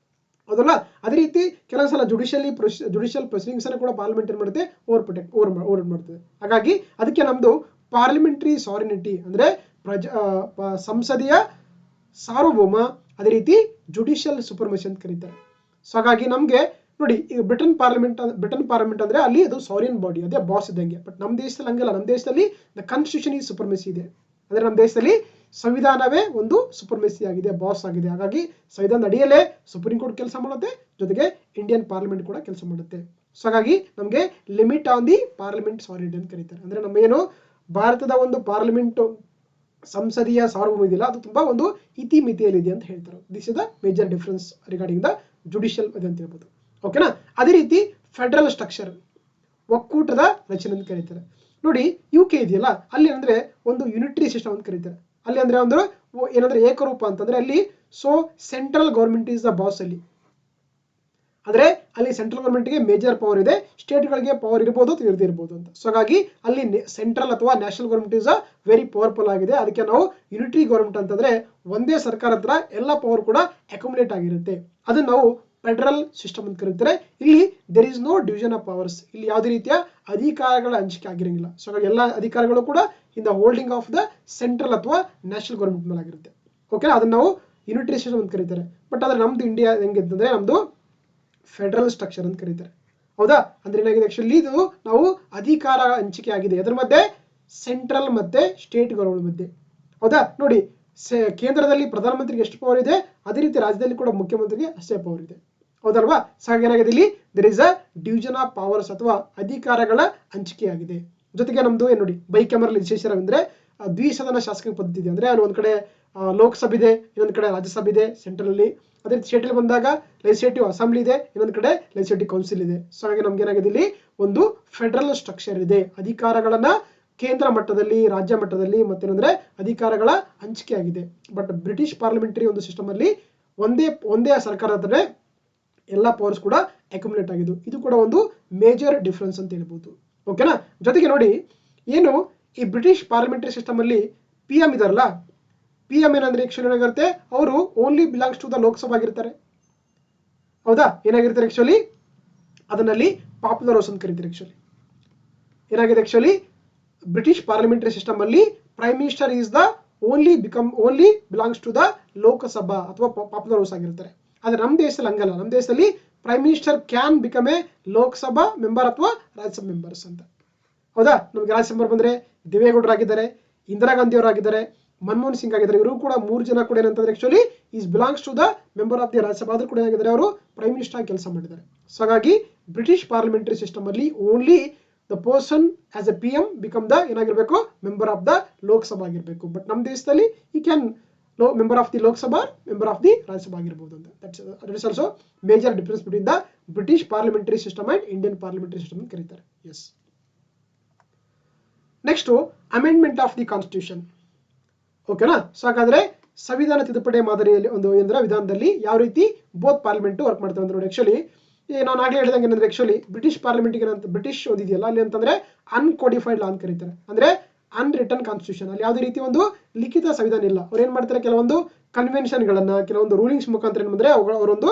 ಹೌದಲ್ಲ? ಅದೇ ರೀತಿ ಕೆಲವೊಂದ್ಸಲ ಜುಡಿಷಿಯಲ್ ಪ್ರೊಸೀಡಿಂಗ್ಸ್ ಅನ್ನು ಕೂಡ ಪಾರ್ಲಿಮೆಂಟ್ ಏನ್ ಮಾಡುತ್ತೆ ಓವರ್ ಮಾಡ್ತದೆ. ಹಾಗಾಗಿ ಅದಕ್ಕೆ ನಮ್ದು ಪಾರ್ಲಿಮೆಂಟರಿ ಸಾವರಿನಿಟಿ ಅಂದ್ರೆ ಸಂಸದೀಯ ಸಾರ್ವಭೌಮ, ಅದೇ ರೀತಿ ಜುಡಿಷಿಯಲ್ ಸುಪರ್ಮಸಿ ಅಂತ ಕರೀತಾರೆ. ಸೊ ಹಾಗಾಗಿ ನಮ್ಗೆ ನೋಡಿ, ಈಗ ಬ್ರಿಟನ್ ಪಾರ್ಲಿಮೆಂಟ್ ಅಂದ್ರೆ ಅಲ್ಲಿ ಅದು ಸಾವರಿನ್ ಬಾಡಿ, ಅದೇ ಬಾಸ್ ಇದ್ದಂಗೆ. ಬಟ್ ನಮ್ಮ ದೇಶದಲ್ಲಿ ಹಂಗಲ್ಲ. ನಮ್ಮ ದೇಶದಲ್ಲಿ ದ ಕಾನ್ಸ್ಟಿಟ್ಯೂಷನ್ ಈ ಸುಪರ್ಮಸಿ ಇದೆ. ಅಂದ್ರೆ ನಮ್ಮ ದೇಶದಲ್ಲಿ ಸಂವಿಧಾನವೇ ಒಂದು ಸುಪರ್ಮೆಸಿ ಆಗಿದೆ, ಬಾಸ್ ಆಗಿದೆ. ಹಾಗಾಗಿ ಸಂವಿಧಾನದ ಅಡಿಯಲ್ಲೇ ಸುಪ್ರೀಂ ಕೋರ್ಟ್ ಕೆಲಸ ಮಾಡುತ್ತೆ, ಜೊತೆಗೆ ಇಂಡಿಯನ್ ಪಾರ್ಲಿಮೆಂಟ್ ಕೂಡ ಕೆಲಸ ಮಾಡುತ್ತೆ. ಸೊ ಹಾಗಾಗಿ ನಮಗೆ ಲಿಮಿಟ್ ಆನ್ ದಿ ಪಾರ್ಲಿಮೆಂಟ್ ಸಾವರಿನಿಟಿ ಅಂತ ಕರೀತಾರೆ. ಅಂದ್ರೆ ನಮ್ಮ ಏನು ಭಾರತದ ಒಂದು ಪಾರ್ಲಿಮೆಂಟ್ ಸಂಸದೀಯ ಸಾರ್ವಭೌಮ ಇದೆಯಲ್ಲ ಅದು ತುಂಬಾ ಒಂದು ಇತಿಮಿತಿಯಲ್ಲಿ ಇದೆ ಅಂತ ಹೇಳ್ತಾರೆ. This is the major difference regarding the judicial ಇದೆ ಅಂತ ಹೇಳ್ಬೋದು. ಓಕೆನಾ? ಅದೇ ರೀತಿ ಫೆಡರಲ್ ಸ್ಟ್ರಕ್ಚರ್, ಒಕ್ಕೂಟದ ರಚನೆ ಅಂತ ಕರೀತಾರೆ. ನೋಡಿ, UK ಇದೆಯಲ್ಲ ಅಲ್ಲಿ ಅಂದ್ರೆ ಒಂದು ಯುನಿಟರಿ ಸಿಸ್ಟಮ್ ಅಂತ ಕರೀತಾರೆ. ಅಲ್ಲಿ ಅಂದ್ರೆ ಒಂದು ಏನಂದ್ರೆ ಏಕರೂಪ ಅಂತಂದ್ರೆ ಅಲ್ಲಿ so central government is the boss. ಅಲ್ಲಿ ಅಂದ್ರೆ ಅಲ್ಲಿ ಸೆಂಟ್ರಲ್ ಗೌರ್ಮೆಂಟ್ಗೆ ಮೇಜರ್ ಪವರ್ ಇದೆ, ಸ್ಟೇಟ್ಗಳಿಗೆ ಪವರ್ ಇರ್ಬೋದು ಅಥವಾ ಇರದೇ ಇರ್ಬೋದು ಅಂತ. ಸೊ ಹಾಗಾಗಿ ಅಲ್ಲಿ ಸೆಂಟ್ರಲ್ ಅಥವಾ national government is a very powerful ಆಗಿದೆ. ಅದಕ್ಕೆ ನಾವು ಯುನಿಟರಿ ಗೌರ್ಮೆಂಟ್ ಅಂತಂದ್ರೆ ಒಂದೇ ಸರ್ಕಾರ ಹತ್ರ ಎಲ್ಲ ಪವರ್ ಕೂಡ ಅಕ್ಯುಮುಲೇಟ್ ಆಗಿರುತ್ತೆ. ಅದನ್ನ ನಾವು ಫೆಡರಲ್ ಸಿಸ್ಟಮ್ ಅಂತ ಕರೀತಾರೆ. ಇಲ್ಲಿ there is no division of powers, ಇಲ್ಲಿ ಯಾವುದೇ ರೀತಿಯ ಅಧಿಕಾರಗಳ ಹಂಚಿಕೆ ಆಗಿರಂಗಿಲ್ಲ. ಸೊ ಹಾಗಾಗಿ ಎಲ್ಲ ಅಧಿಕಾರಗಳು ಕೂಡ in the holding of the central ಅಥವಾ ನ್ಯಾಷನಲ್ ಗೌರ್ಮೆಂಟ್ ಮೇಲೆ ಆಗಿರುತ್ತೆ. ಓಕೆ, ಅದನ್ನ ನಾವು ಯುನಿಟರಿ ಸಿಸ್ಟಮ್ ಅಂತ ಕರೀತಾರೆ. ಬಟ್ ಆದ್ರೆ ನಮ್ದು ಇಂಡಿಯಾ ಹೆಂಗಿರ್ತಂದ್ರೆ ನಮ್ದು ಫೆಡರಲ್ ಸ್ಟ್ರಕ್ಚರ್ ಅಂತ ಕರೀತಾರೆ. ಹೌದಾ? ಅಂದ್ರೆ ಏನಾಗಿದೆ ಆಕ್ಚುಲಿ ಇದು ನಾವು ಅಧಿಕಾರ ಹಂಚಿಕೆ ಆಗಿದೆ ಅದರ ಮಧ್ಯೆ ಸೆಂಟ್ರಲ್ ಮತ್ತೆ ಸ್ಟೇಟ್ ಗೌರ್ಮೆಂಟ್ ಮಧ್ಯೆ. ಹೌದಾ? ನೋಡಿ, ಕೇಂದ್ರದಲ್ಲಿ ಪ್ರಧಾನಮಂತ್ರಿಗೆ ಎಷ್ಟು ಪವರ್ ಇದೆ ಅದೇ ರೀತಿ ರಾಜ್ಯದಲ್ಲಿ ಕೂಡ ಮುಖ್ಯಮಂತ್ರಿಗೆ ಅಷ್ಟೇ ಪವರ್ ಇದೆ. ಹೌದಲ್ವಾ? ಸೊ ಹಾಗೇನಾಗಿದೆ ಇಲ್ಲಿ there is a division of powers ಅಥವಾ ಅಧಿಕಾರಗಳ ಹಂಚಿಕೆ ಆಗಿದೆ. ಜೊತೆಗೆ ನಮ್ದು ಏನ್ ನೋಡಿ ಬೈಕ್ಯಾಮರಲ್ ಲೆಜಿಸ್ಲೇಚರ್ ಅಂದ್ರೆ ದ್ವಿಸದನ ಶಾಸಕ ಪದ್ಧತಿ ಇದೆ. ಅಂದ್ರೆ ಅಲ್ಲಿ ಒಂದ್ ಕಡೆ ಲೋಕಸಭೆ ಇದೆ, ಇನ್ನೊಂದ್ ಕಡೆ ರಾಜ್ಯಸಭೆ ಇದೆ ಸೆಂಟ್ರಲ್ ಅಲ್ಲಿ. ಅದೇ ರೀತಿ ಸ್ಟೇಟ್ ಅಲ್ಲಿ ಬಂದಾಗ ಲೆಜಿಸ್ಲೇಟಿವ್ ಅಸೆಂಬ್ಲಿ ಇದೆ, ಇನ್ನೊಂದ್ ಕಡೆ ಲೆಜಿಸ್ಲೇಟಿವ್ ಕೌನ್ಸಿಲ್ ಇದೆ. ಸೊ ಹಾಗೆ ನಮ್ಗೆ ಏನಾಗಿದೆ ಇಲ್ಲಿ ಒಂದು ಫೆಡರಲ್ ಸ್ಟ್ರಕ್ಚರ್ ಇದೆ. ಅಧಿಕಾರಗಳನ್ನ ಕೇಂದ್ರ ಮಟ್ಟದಲ್ಲಿ, ರಾಜ್ಯ ಮಟ್ಟದಲ್ಲಿ ಮತ್ತೇನಂದ್ರೆ ಅಧಿಕಾರಗಳ ಹಂಚಿಕೆ ಆಗಿದೆ. ಬಟ್ ಬ್ರಿಟಿಷ್ ಪಾರ್ಲಿಮೆಂಟರಿ ಒಂದು ಸಿಸ್ಟಮ್ ಅಲ್ಲಿ ಒಂದೇ ಸರ್ಕಾರ ಹತ್ರ ಎಲ್ಲ ಪವರ್ಸ್ ಕೂಡ ಅಕ್ಯುಮುಲೇಟ್ ಆಗಿದ್ದು. ಇದು ಕೂಡ ಒಂದು ಮೇಜರ್ ಡಿಫರೆನ್ಸ್ ಅಂತ ಹೇಳ್ಬೋದು. ಓಕೆನಾ? ಜೊತೆಗೆ ನೋಡಿ, ಏನು ಈ ಬ್ರಿಟಿಷ್ ಪಾರ್ಲಿಮೆಂಟರಿ ಸಿಸ್ಟಮ್ ಅಲ್ಲಿ PM ಇದಾರಲ್ಲ, PM ಏನಂದ್ರೆ ಆಕ್ಚುಲಿ ಏನಾಗಿರುತ್ತೆ, ಅವರು only belongs to the Lok Sabha ಆಗಿರ್ತಾರೆ. ಹೌದಾ? ಏನಾಗಿರ್ತಾರೆ ಆಕ್ಚುಲಿ ಅದನ್ನಲ್ಲಿ ಪಾಪ್ಯುಲರ್ ವೋಟ್ಸ್ ಅಂತ ಕರೀತಾರೆ. ಆಕ್ಚುಲಿ ಏನಾಗಿದೆ ಆಕ್ಚುಲಿ ಬ್ರಿಟಿಷ್ ಪಾರ್ಲಿಮೆಂಟರಿ ಸಿಸ್ಟಮ್ ಅಲ್ಲಿ prime minister is the only belongs to the Lok Sabha ಅಥವಾ ಪಾಪ್ಯುಲರ್ ವೋಟ್ಸ್ ಆಗಿರ್ತಾರೆ. ಆದ್ರೆ ನಮ್ಮ ದೇಶದಲ್ಲಿ ಹಂಗಲ್ಲ. ನಮ್ಮ ದೇಶದಲ್ಲಿ prime minister can become A Lok Sabha member ಅಥವಾ ರಾಜ್ಯಸಭಾ ಮೆಂಬರ್ಸ್ ಅಂತ. ಹೌದಾ? ನಮ್ಗೆ ರಾಜ್ಯಸಭಾ ಬಂದ್ರೆ ದೇವೇಗೌಡರು ಆಗಿದ್ದಾರೆ, ಇಂದಿರಾ ಗಾಂಧಿ ಅವರು ಆಗಿದ್ದಾರೆ, ಮನಮೋಹನ್ ಸಿಂಗ್ ಆಗಿದ್ದಾರೆ. ಇವರು ಕೂಡ 3 ಜನ ಕೂಡ ಏನಂತಂದ್ರೆ actually is belongs to the member of the Rajya Sabha. ಆದ್ರೂ ಕೂಡ ಏನಾಗಿದ್ದಾರೆ, ಅವರು ಪ್ರೈಮ್ ಮಿನಿಸ್ಟರ್ ಆಗಿ ಕೆಲಸ ಮಾಡಿದ್ದಾರೆ. ಸೊ ಹಾಗಾಗಿ ಬ್ರಿಟಿಷ್ ಪಾರ್ಲಿಮೆಂಟರಿ ಸಿಸ್ಟಮ್ ಅಲ್ಲಿ only the person as a PM become the ಏನಾಗಿರ್ಬೇಕು, ಮೆಂಬರ್ ಆಫ್ ದ ಲೋಕಸಭಾ ಆಗಿರ್ಬೇಕು. ಬಟ್ ನಮ್ಮ ದೇಶದಲ್ಲಿ ಈ can member of the Lok Sabha, member of the Rajya Sabha ಆಗಿರ್ಬೋದು ಅಂತ. That is also major difference between the British parliamentary system and Indian parliamentary system ಅಂತ ಕರೀತಾರೆ. Yes. Next amendment of the constitution. ಓಕೆನಾ. So ಹಾಗಾದ್ರೆ ಸಂವಿಧಾನ ತಿದ್ದುಪಡಿ ಮಾದರಿಯಲ್ಲಿ ಒಂದು ಏನಂದ್ರೆ ವಿಧಾನದಲ್ಲಿ ಯಾವ ರೀತಿ ಬೋತ್ ಪಾರ್ಲಿಮೆಂಟ್ ವರ್ಕ್ ಮಾಡ್ತವೆ ಅಂತ ನೋಡಿ. ಆಕ್ಚುಲಿ ನಾನು ಆಗ್ಲೇ ಹೇಳಿದಂಗೆ ಏನಂದ್ರೆ ಆಕ್ಚುಲಿ ಬ್ರಿಟಿಷ್ ಪಾರ್ಲಿಮೆಂಟ್ಗೆ ಏನಂತ ಬ್ರಿಟಿಷ್ ಓದಿದೆಯಲ್ಲ ಅಲ್ಲಿ ಅಂತಂದ್ರೆ ಅನ್ಕೋಡಿಫೈಡ್ ಲಾ ಅಂತ ಕರೀತಾರೆ. ಅಂದ್ರೆ ಅನ್ರಿಟನ್ ಕಾನ್ಸ್ಟಿಟ್ಯೂಷನ್. ಅಲ್ಲಿ ಯಾವುದೇ ರೀತಿ ಒಂದು ಲಿಖಿತ ಸಂವಿಧಾನ ಇಲ್ಲ. ಅವ್ರು ಏನ್ ಮಾಡ್ತಾರೆ, ಕೆಲವೊಂದು ಕನ್ವೆನ್ಷನ್ಗಳನ್ನ, ಕೆಲವೊಂದು ರೂಲಿಂಗ್ಸ್ ಮುಖಾಂತರ ಏನ್ ಮಾಡಿದ್ರೆ ಅವರೊಂದು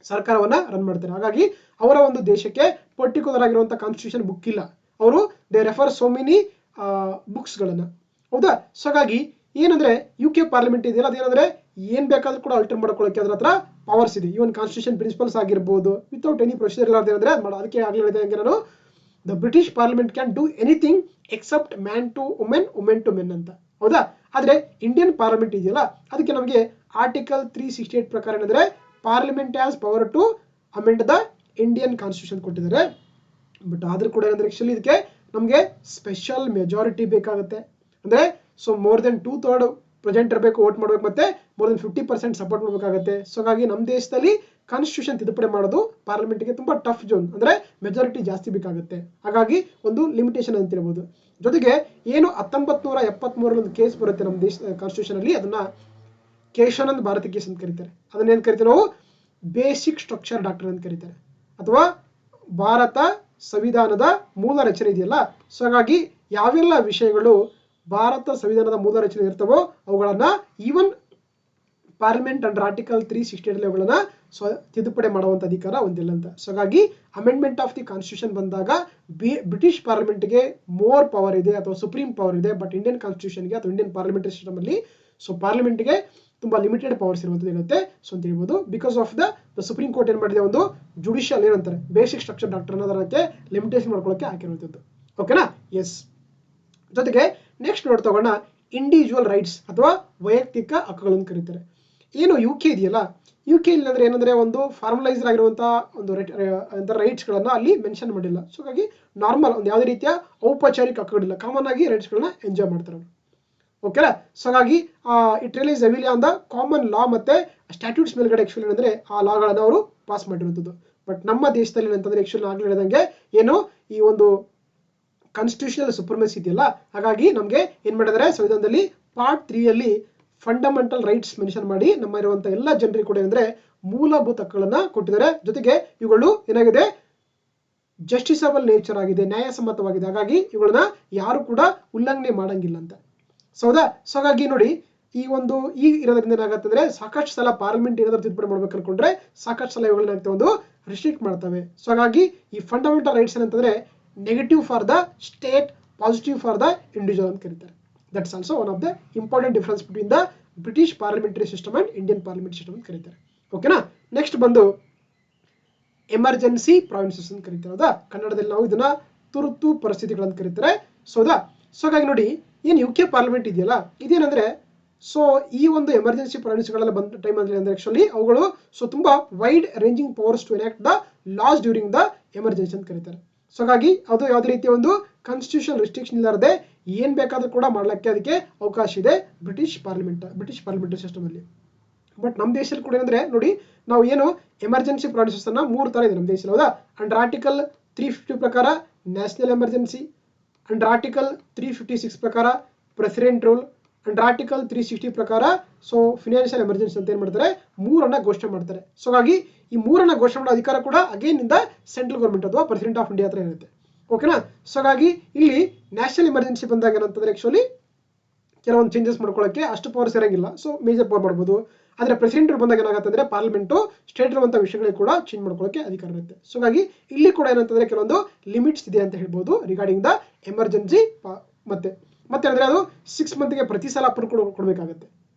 ಸರ್ಕಾರವನ್ನ ರನ್ ಮಾಡ್ತಾರೆ. ಹಾಗಾಗಿ ಅವರ ಒಂದು ದೇಶಕ್ಕೆ ಪರ್ಟಿಕ್ಯುಲರ್ ಆಗಿರುವಂತಹ ಕಾನ್ಸ್ಟಿಟ್ಯೂಷನ್ ಬುಕ್ ಇಲ್ಲ. ಅವರು they refer so many books ಗಳನ್ನ. ಹೌದಾ. ಸೊ ಹಾಗಾಗಿ ಏನಂದ್ರೆ UK ಪಾರ್ಲಿಮೆಂಟ್ ಇದೆಯಲ್ಲ ಅದೇನಂದ್ರೆ ಏನ್ ಬೇಕಾದ್ರೂ ಕೂಡ ಅಲ್ಟರ್ ಮಾಡ್ಕೊಳ್ಳೋಕೆ ಅದ್ರ ಹತ್ರ ಪವರ್ಸ್ ಇದೆ. ಈವನ್ ಕಾನ್ಸ್ಟಿಟ್ಯೂಷನ್ ಪ್ರಿನ್ಸಿಪಲ್ಸ್ ಆಗಿರ್ಬೋದು ವಿತೌಟ್ ಎನಿ ಪ್ರೊಸೀಜರ್ ಇಲ್ಲದೆ ಅದು ಮಾಡೋದು. ಅದಕ್ಕೆ ಆಗಲೇ ಹೇಳಿದೆ ನಾನು the British parliament can do anything except man to women, women to men ಅಂತ. ಹೌದಾ. ಆದ್ರೆ ಇಂಡಿಯನ್ ಪಾರ್ಲಿಮೆಂಟ್ ಇದೆಯಲ್ಲ ಅದಕ್ಕೆ ನಮಗೆ ಆರ್ಟಿಕಲ್ 368 ಪ್ರಕಾರ ಏನಂದ್ರೆ parliament has power to amend the Indian constitution ಕೊಟ್ಟಿದ್ದಾರೆ. ಬಟ್ ಆದ್ರೂ ಕೂಡ ಏನಂದ್ರೆ ಆಕ್ಚುಲಿ ಇದಕ್ಕೆ ನಮಗೆ ಸ್ಪೆಷಲ್ ಮೆಜಾರಿಟಿ ಬೇಕಾಗುತ್ತೆ. ಅಂದ್ರೆ ಸೊ ಮೋರ್ ದೆನ್ 2/3 ಪ್ರೆಸೆಂಟ್ ಇರಬೇಕು, ವೋಟ್ ಮಾಡಬೇಕು, ಮತ್ತೆ ಮೋರ್ ದೆನ್ 50% ಸಪೋರ್ಟ್ ಮಾಡಬೇಕಾಗುತ್ತೆ. ಸೊ ಹಾಗಾಗಿ ನಮ್ಮ ದೇಶದಲ್ಲಿ ಕಾನ್ಸ್ಟಿಟ್ಯೂಷನ್ ತಿದ್ದುಪಡಿ ಮಾಡೋದು ಪಾರ್ಲಿಮೆಂಟ್ಗೆ ತುಂಬಾ ಟಫ್ ಜೋನ್. ಅಂದ್ರೆ ಮೆಜಾರಿಟಿ ಜಾಸ್ತಿ ಬೇಕಾಗುತ್ತೆ. ಹಾಗಾಗಿ ಒಂದು ಲಿಮಿಟೇಷನ್ ಅಂತ ಹೇಳ್ಬೋದು. ಜೊತೆಗೆ ಏನು 1973 ಒಂದು ಕೇಸ್ ಬರುತ್ತೆ ನಮ್ಮ ದೇಶ ಕಾನ್ಸ್ಟಿಟ್ಯೂಷನ್ ಅಲ್ಲಿ, ಅದನ್ನ ಕೇಶವಾನಂದ್ ಭಾರತಿ ಕೇಸ್ ಅಂತ ಕರೀತಾರೆ. ಅದನ್ನ ಏನ್ ಕರಿತೀವಿ ನಾವು, ಬೇಸಿಕ್ ಸ್ಟ್ರಕ್ಚರ್ ಡಾಕ್ಟರ್ ಅಂತ ಕರೀತಾರೆ, ಅಥವಾ ಭಾರತ ಸಂವಿಧಾನದ ಮೂಲ ರಚನೆ ಇದೆಯಲ್ಲ. ಸೊ ಹಾಗಾಗಿ ಯಾವೆಲ್ಲ ವಿಷಯಗಳು ಭಾರತ ಸಂವಿಧಾನದ ಮೂಲ ರಚನೆ ಇರ್ತವೋ ಅವುಗಳನ್ನ ಈವನ್ ಪಾರ್ಲಿಮೆಂಟ್ ಅಂಡರ್ ಆರ್ಟಿಕಲ್ 368 ಅವುಗಳನ್ನ ತಿದ್ದುಪಡಿ ಮಾಡುವಂತ ಅಧಿಕಾರ ಹೊಂದಿಲ್ಲ ಅಂತ. ಸೊ ಹಾಗಾಗಿ ಅಮೆಂಡ್ಮೆಂಟ್ ಆಫ್ ದಿ ಕಾನ್ಸ್ಟಿಟ್ಯೂಷನ್ ಬಂದಾಗ ಬ್ರಿಟಿಷ್ ಪಾರ್ಲಿಮೆಂಟ್ಗೆ ಮೋರ್ ಪವರ್ ಇದೆ ಅಥವಾ ಸುಪ್ರೀಂ ಪವರ್ ಇದೆ. ಬಟ್ ಇಂಡಿಯನ್ ಕಾನ್ಸ್ಟಿಟ್ಯೂಷನ್ಗೆ ಅಥವಾ ಇಂಡಿಯನ್ ಪಾರ್ಲಿಮೆಂಟರಿ ಸಿಸ್ಟಮ್ ಅಲ್ಲಿ ಸೊ ಪಾರ್ಲಿಮೆಂಟ್ಗೆ ತುಂಬಾ ಲಿಮಿಟೆಡ್ ಪವರ್ಸ್ ಇರುವಂತದ್ದು ಇರುತ್ತೆ. ಸೊ ಅಂತ ಹೇಳ್ಬೋದು. Because of the supreme court ಏನ್ ಮಾಡಿದೆ, ಒಂದು ಜುಡಿಷಿಯಲ್ ಏನಂತಾರೆ ಬೇಸಿಕ್ ಸ್ಟ್ರಕ್ಚರ್ ಡಾಕ್ಟರ್ ಅನ್ನೋದಕ್ಕೆ ಲಿಮಿಟೇಷನ್ ಮಾಡ್ಕೊಳ್ಳೋಕೆ ಹಾಕಿರುವಂತದ್ದು. ಓಕೆನಾ. ಎಸ್. ಜೊತೆಗೆ ನೆಕ್ಸ್ಟ್ ನೋಡ್ ತಗೋಣ, ಇಂಡಿವಿಜುವಲ್ ರೈಟ್ಸ್ ಅಥವಾ ವೈಯಕ್ತಿಕ ಹಕ್ಕುಗಳನ್ನು ಕರೀತಾರೆ. ಏನು UK ಇದೆಯಲ್ಲ, UK ಇಲ್ಲಂದ್ರೆ ಏನಂದ್ರೆ ಒಂದು ಫಾರ್ಮಲೈಸ್ಡ್ ಆಗಿರುವಂತಹ ಒಂದು ರೈಟ್ಸ್ ಗಳನ್ನ ಅಲ್ಲಿ ಮೆನ್ಷನ್ ಮಾಡಿಲ್ಲ. ಸೊ ಹಾಗಾಗಿ ನಾರ್ಮಲ್ ಒಂದು ಯಾವುದೇ ರೀತಿಯ ಔಪಚಾರಿಕ ಹಕ್ಕುಗಳಿಲ್ಲ, ಕಾಮನ್ ಆಗಿ ರೈಟ್ಸ್ ಗಳನ್ನ ಎಂಜಾಯ್ ಮಾಡ್ತಾರೆ ಅವರು. ಓಕೆನಾ. ಸೊ ಹಾಗಾಗಿ it release heavily on the common law ಮತ್ತೆ ಸ್ಟ್ಯಾಟ್ಯೂಟ್ಸ್ ಮೇಲ್ಗಡೆ ಆಕ್ಚುಲಿ ಏನಂದ್ರೆ ಆ ಲಾಗಳನ್ನ ಅವರು ಪಾಸ್ ಮಾಡಿರುವಂತದ್ದು. ಬಟ್ ನಮ್ಮ ದೇಶದಲ್ಲಿ ಏನಂತಂದ್ರೆ ಆಕ್ಚುಲಿ ಆಗ್ಲೇ ಹೇಳಿದಂಗೆ ಏನು ಈ ಒಂದು ಕಾನ್ಸ್ಟಿಟ್ಯೂಷನಲ್ ಸುಪ್ರಮಸಿ ಇದೆಯಲ್ಲ, ಹಾಗಾಗಿ ನಮಗೆ ಏನ್ ಮಾಡಿದರೆ ಸಂವಿಧಾನದಲ್ಲಿ ಪಾರ್ಟ್ 3 ಅಲ್ಲಿ ಫಂಡಮೆಂಟಲ್ ರೈಟ್ಸ್ ಮೆನ್ಷನ್ ಮಾಡಿ ನಮ್ಮ ಇರುವಂತಹ ಎಲ್ಲ ಜನರಿಗೆ ಕೂಡ ಏನಂದ್ರೆ ಮೂಲಭೂತ ಹಕ್ಕುಗಳನ್ನ ಕೊಟ್ಟಿದ್ದಾರೆ. ಜೊತೆಗೆ ಇವುಗಳು ಏನಾಗಿದೆ, ಜಸ್ಟಿಸಬಲ್ ನೇಚರ್ ಆಗಿದೆ, ನ್ಯಾಯಸಮ್ಮತವಾಗಿದೆ. ಹಾಗಾಗಿ ಇವುಗಳನ್ನ ಯಾರು ಕೂಡ ಉಲ್ಲಂಘನೆ ಮಾಡಂಗಿಲ್ಲ ಅಂತ. ಹೌದಾ. ಸೊ ಹಾಗಾಗಿ ನೋಡಿ ಈ ಇರೋದ್ರಿಂದ ಏನಾಗುತ್ತೆ, ಸಾಕಷ್ಟು ಸಲ ಪಾರ್ಲಿಮೆಂಟ್ ಏನಾದ್ರು ತಿದ್ದುಪಡಿ ಮಾಡ್ಬೇಕು ಅನ್ಕೊಂಡ್ರೆ ಸಾಕಷ್ಟು ಸಲ ಇವುಗಳನ್ನ ಒಂದು ರಿಸ್ಟ್ರಿಕ್ಟ್ ಮಾಡ್ತವೆ. ಸೊ ಹಾಗಾಗಿ ಈ ಫಂಡಮೆಂಟಲ್ ರೈಟ್ಸ್ ಏನಂತಂದ್ರೆ negative for the state, positive for the individual ಅಂತ ಕರೀತಾರೆ. That's also one of the important difference between the British parliamentary system and Indian parliament system ಅಂತ ಕರೀತಾರೆ. ಓಕೆನಾ. ನೆಕ್ಸ್ಟ್ ಬಂದು ಎಮರ್ಜೆನ್ಸಿ ಪ್ರಾವಿನ್ಸಸ್ ಅಂತ ಕರೀತಾರೆ. ಹೌದಾ. ಕನ್ನಡದಲ್ಲಿ ನಾವು ಇದನ್ನ ತುರ್ತು ಪರಿಸ್ಥಿತಿಗಳಂತ ಕರೀತಾರೆ. ಸೊ ಹಾಗಾಗಿ ನೋಡಿ ಏನು UK ಪಾರ್ಲಿಮೆಂಟ್ ಇದೆಯಲ್ಲ ಇದೇನಂದ್ರೆ ಸೊ ಈ ಒಂದು ಎಮರ್ಜೆನ್ಸಿ ಪ್ರಾವಿನ್ಸ್ಗಳೆಲ್ಲ ಬಂದ ಟೈಮ್ ಅಂದ್ರೆ ಆಕ್ಚುಲಿ ಅವುಗಳು ಸೊ ತುಂಬಾ wide ranging powers to enact the laws during the emergency ಅಂತ ಕರೀತಾರೆ. ಸೊ ಹಾಗಾಗಿ ಅದು ಯಾವುದೇ ರೀತಿಯ ಒಂದು ಕಾನ್ಸ್ಟಿಟ್ಯೂಷನ್ ರಿಸ್ಟ್ರಿಕ್ಷನ್ ಇಲ್ಲದೆ ಏನ್ ಬೇಕಾದ್ರೂ ಕೂಡ ಮಾಡ್ಲಿಕ್ಕೆ ಅದಕ್ಕೆ ಅವಕಾಶ ಇದೆ ಬ್ರಿಟಿಷ್ ಪಾರ್ಲಿಮೆಂಟರಿ ಸಿಸ್ಟಮ್ ಅಲ್ಲಿ. ಬಟ್ ನಮ್ಮ ದೇಶದಲ್ಲಿ ಕೂಡ ಏನಂದ್ರೆ ನೋಡಿ ನಾವು ಏನು ಎಮರ್ಜೆನ್ಸಿ ಪ್ರಾವಿನ್ಸಸ್ ಅನ್ನ 3 ತರ ಇದೆ ನಮ್ಮ ದೇಶದಲ್ಲಿ. ಹೌದಾ. ಅಂಡರ್ ಆರ್ಟಿಕಲ್ 350 ಪ್ರಕಾರ ನ್ಯಾಷನಲ್ ಎಮರ್ಜೆನ್ಸಿ, ಅಂಡರ್ ಆರ್ಟಿಕಲ್ 356 ಪ್ರಕಾರ ಪ್ರೆಸಿಡೆಂಟ್ ರೂಲ್, ಅಂಡರ್ ಆರ್ಟಿಕಲ್ 360 ಪ್ರಕಾರ ಸೊ ಫಿನಾನ್ಷಿಯಲ್ ಎಮರ್ಜೆನ್ಸಿ ಅಂತ ಏನ್ ಮಾಡ್ತಾರೆ 3 ಘೋಷಣೆ ಮಾಡ್ತಾರೆ. ಸೊ ಹಾಗಾಗಿ ಈ 3 ಘೋಷಣೆ ಮಾಡೋ ಅಧಿಕಾರ ಕೂಡ ಅಗೇನ್ ಇಂದ ಸೆಂಟ್ರಲ್ ಗವರ್ಮೆಂಟ್ ಅಥವಾ ಪ್ರೆಸಿಡೆಂಟ್ ಆಫ್ ಇಂಡಿಯಾ ಹತ್ರ ಇರುತ್ತೆ. ಓಕೆನಾ. ಸೊ ಹಾಗಾಗಿ ಇಲ್ಲಿ ನ್ಯಾಷನಲ್ ಎಮರ್ಜೆನ್ಸಿ ಬಂದಾಗ ಏನಂತಂದ್ರೆ ಆಕ್ಚುಲಿ ಕೆಲವೊಂದು ಚೇಂಜಸ್ ಮಾಡ್ಕೊಳ್ಳೋಕೆ ಅಷ್ಟು ಪವರ್ಸ್ ಇರಂಗಿಲ್ಲ. ಸೊ ಮೇಜರ್ ಪವರ್ ಮಾಡ್ಬೋದು. ಆದ್ರೆ ಪ್ರೆಸಿಡೆಂಟ್ ಬಂದಾಗ ಏನಾಗುತ್ತೆ ಅಂದ್ರೆ ಪಾರ್ಲಿಮೆಂಟ್ ಸ್ಟೇಟ್ ಇರುವಂತ ವಿಷಯಗಳಿಗೆ ಕೂಡ ಚೇಂಜ್ ಮಾಡ್ಕೊಳ್ಳೋಕೆ ಅಧಿಕಾರ ಇರುತ್ತೆ. ಸೊ ಹಾಗಾಗಿ ಇಲ್ಲಿ ಕೂಡ ಏನಂತಂದ್ರೆ ಕೆಲವೊಂದು ಲಿಮಿಟ್ಸ್ ಇದೆ ಅಂತ ಹೇಳ್ಬೋದು ರಿಗಾರ್ಡಿಂಗ್ ದ ಎಮರ್ಜೆನ್ಸಿ. ಮತ್ತೆ ಅಂದ್ರೆ ಅದು 6 ಮಂತ್ಗೆ ಪ್ರತಿ ಸಲ ಅಪ್ರೂವ್ ಕೊಡಬೇಕಾಗುತ್ತೆ.